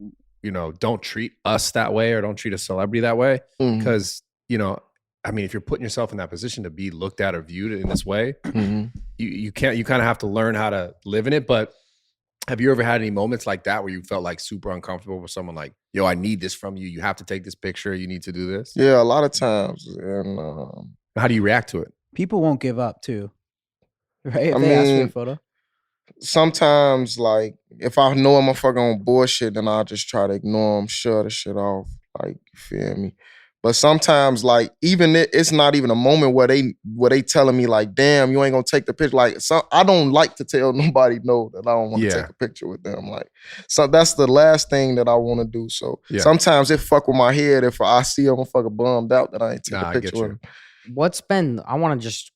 you know, don't treat us that way or don't treat a celebrity that way, because you know, I mean, if you're putting yourself in that position to be looked at or viewed in this way, you can't. You kind of have to learn how to live in it. But have you ever had any moments like that where you felt like super uncomfortable with someone like, yo, I need this from you. You have to take this picture. You need to do this. Yeah, a lot of times. And how do you react to it? People won't give up too, right? If I they ask for a mean, photo. sometimes, like, if I know I'm a fucking on bullshit, then I'll just try to ignore them, shut the shit off. Like, you feel me? But sometimes, like, even it's not even a moment where they telling me like, damn, you ain't gonna take the picture. Like, I don't like to tell nobody no that I don't want to take a picture with them. Like, so that's the last thing that I want to do. So sometimes it fuck with my head if I see I'm fucking bummed out that I ain't take a picture with them. What's been? I want to just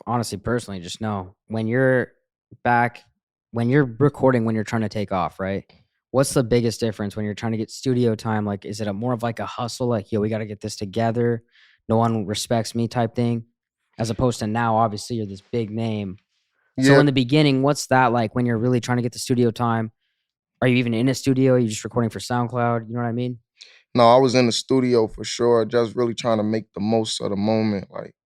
honestly, personally, just know when you're recording, when you're trying to take off, right? What's the biggest difference when you're trying to get studio time? Like, is it more of like a hustle? Like, yo, we got to get this together. No one respects me type thing. As opposed to now, obviously, you're this big name. So in the beginning, what's that like when you're really trying to get the studio time? Are you even in a studio? Are you just recording for SoundCloud? You know what I mean? No, I was in the studio for sure, just really trying to make the most of the moment. Like,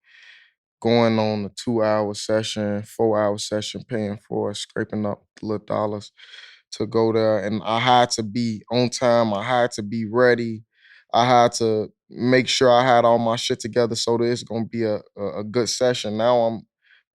going on a 2-hour session, 4-hour session, paying for it, scraping up the little dollars to go there. And I had to be on time. I had to be ready. I had to make sure I had all my shit together so that it's going to be a good session. Now I'm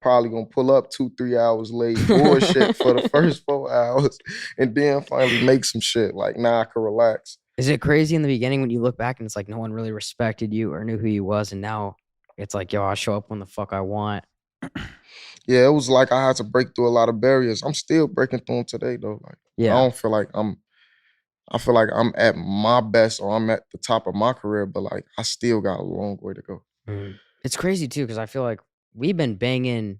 probably going to pull up 2-3 hours late, bullshit for the first 4 hours, and then finally make some shit. Like, now I can relax. Is it crazy in the beginning when you look back and it's like no one really respected you or knew who you was, and now it's like, yo, I show up when the fuck I want? Yeah, it was like I had to break through a lot of barriers. I'm still breaking through them today, though. Like, I don't feel like I feel like I'm at my best or I'm at the top of my career, but like I still got a long way to go. It's crazy too, because I feel like we've been banging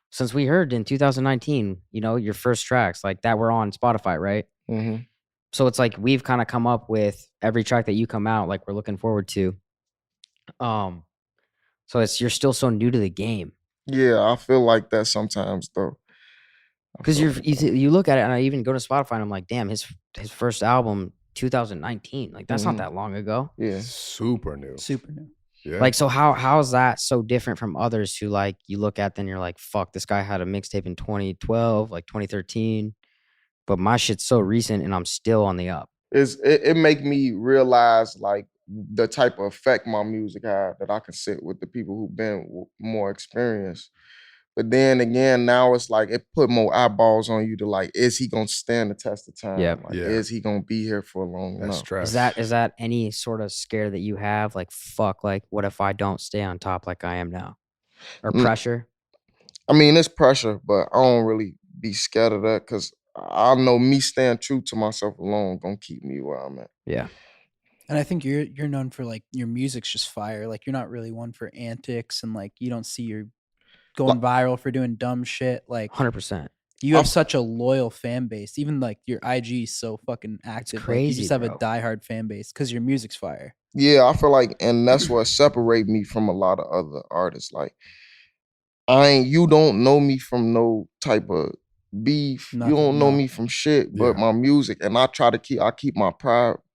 since we heard in 2019, you know, your first tracks like that were on Spotify, right? So it's like we've kind of come up with every track that you come out, like we're looking forward to. So you're still so new to the game. Yeah, I feel like that sometimes though. Because you look at it, and I even go to Spotify, and I'm like, damn, his first album, 2019, like that's not that long ago. Yeah, super new. Yeah. Like, so how is that so different from others who like you look at, then you're like, fuck, this guy had a mixtape in 2012, like 2013, but my shit's so recent, and I'm still on the up. It make me realize like the type of effect my music had, that I can sit with the people who've been more experienced. But then again, now it's like it put more eyeballs on you to like, is he gonna stand the test of time? Like, is he gonna be here for long enough? Is that any sort of scare that you have? Like, fuck, like what if I don't stay on top like I am now? Or pressure? I mean, it's pressure, but I don't really be scared of that because I know me staying true to myself alone gonna keep me where I'm at. Yeah. And I think you're known for like your music's just fire. Like you're not really one for antics, and like you don't see your going viral for doing dumb shit. Like 100%. You have such a loyal fan base. Even like your IG is so fucking active. It's crazy, like, you just have bro. a diehard fan base because your music's fire. Yeah, I feel like, and that's what separate me from a lot of other artists. Like, you don't know me from no type of beef. Nothing, you don't know me from shit but my music. And I keep my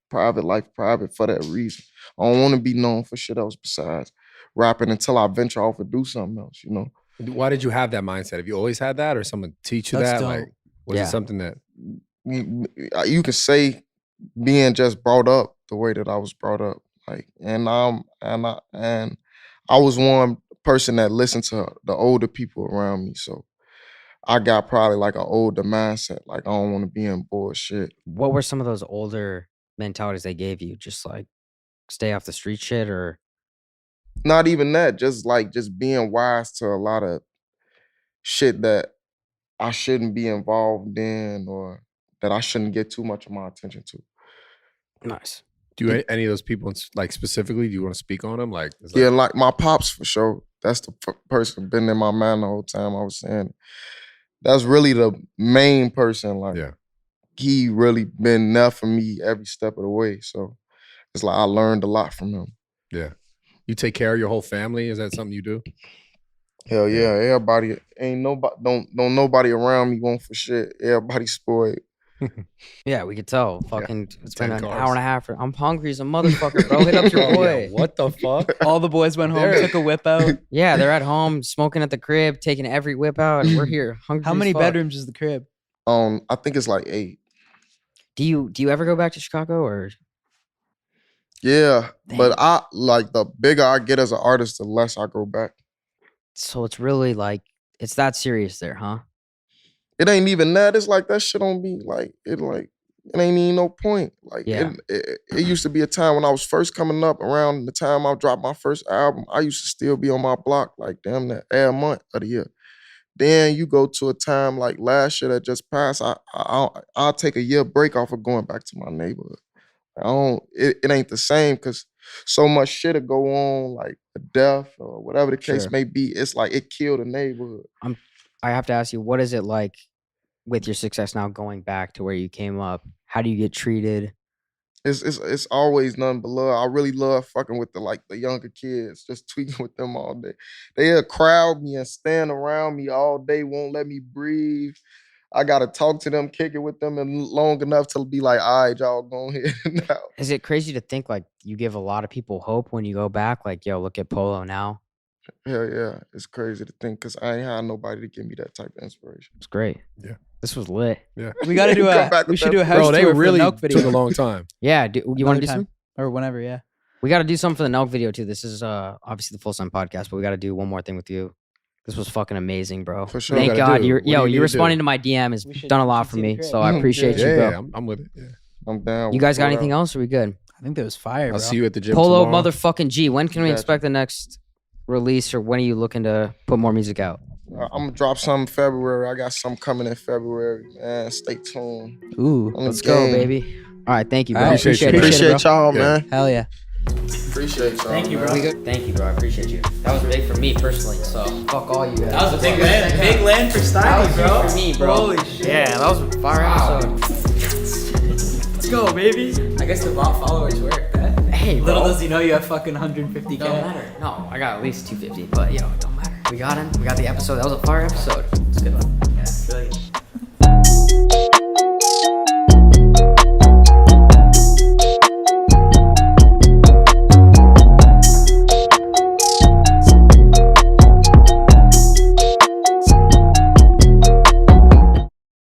private life private for that reason. I don't want to be known for shit else besides rapping until I venture off and do something else, you know? Why did you have that mindset? Have you always had that, or someone teach you That's that? dope. Like, was it something that you could say being just brought up the way that I was brought up, like, and I was one person that listened to the older people around me, so I got probably like an older mindset. Like, I don't want to be in bullshit. What were some of those older mentalities they gave you? Just like stay off the street shit, or not even that, just being wise to a lot of shit that I shouldn't be involved in or that I shouldn't get too much of my attention to. Nice. Do you any of those people like specifically? Do you want to speak on them? Like, Yeah, like my pops for sure. That's the person been in my mind the whole time I was saying it. That's really the main person. Like, yeah, he really been there for me every step of the way. So it's like I learned a lot from him. yeah. You take care of your whole family. Is that something you do? Hell yeah, everybody ain't nobody don't nobody around me want for shit. Everybody spoiled. Yeah, we could tell. Fucking, it's been 10 an cars. hour and a half. I'm hungry as a motherfucker, bro. Hit up your boy. What the fuck? All the boys went home, There- took a whip out. Yeah, they're at home smoking at the crib, taking every whip out, and we're here hungry. How as many fuck. bedrooms is the crib? I think it's like 8. Do you ever go back to Chicago or? Yeah, but Damn. I like the bigger I get as an artist, the less I go back. So it's really like it's that serious there, huh? It ain't even that. It's like that shit don't be like it ain't even no point. Like Yeah. it used to be a time when I was first coming up around the time I dropped my first album. I used to still be on my block like damn that every month of the year. Then you go to a time like last year that just passed. I'll take a year break off of going back to my neighborhood. It ain't the same because so much shit will go on, like a death or whatever the case Sure. may be. It's like it killed the neighborhood. I have to ask you, what is it like with your success now going back to where you came up? How do you get treated? It's always nothing but love. I really love fucking with the younger kids, just tweaking with them all day. They'll crowd me and stand around me all day, won't let me breathe. I gotta talk to them, kick it with them, and long enough to be like, all right, y'all go ahead now. Is it crazy to think like you give a lot of people hope when you go back? Like, yo, look at Polo now. Hell yeah, it's crazy to think because I ain't had nobody to give me that type of inspiration. It's great. Yeah. This was lit. Yeah. We got to do Come back we with should that do a house Bro, they tour for really the Nelk video. took a long time. Yeah. You want to Another do time. something? Or whenever, yeah. We got to do something for the Nelk video too. This is obviously the Full Sun podcast, but we got to do one more thing with you. This was fucking amazing, bro. For sure. Thank What we gotta God do? you're What do you need you to responding do? to my DM has We should- done a we lot should for see the me. crib. So I appreciate you, bro. Yeah, I'm with it. Yeah. I'm down. You with guys got whatever. anything else? Or we good? I think that was fire, bro. I'll see you at the gym Polo tomorrow. motherfucking G. When can we Gotcha. expect the next release, or when are you looking to put more music out? I'm gonna drop some in February. I got some coming in February, man. Stay tuned. Ooh. On the Let's go, game. baby. All right, thank you, bro. All right, Appreciate it. Appreciate y'all, Yeah. man. Hell yeah. Appreciate y'all. Thank you, man. bro. We good? Thank you, bro. I appreciate you. That was big for me personally. So fuck all you guys. That was a big land. Big land for styling, That was bro. big for me, bro. Holy shit. Yeah, that was a fire episode. Let's go, baby. I guess the bot followers work, huh? Hey, Little bro. does he know you have fucking 150K. Don't matter. No, I got at least 250, but yo, don't matter. We got him. We got the episode. That was a fire episode. It's a good one.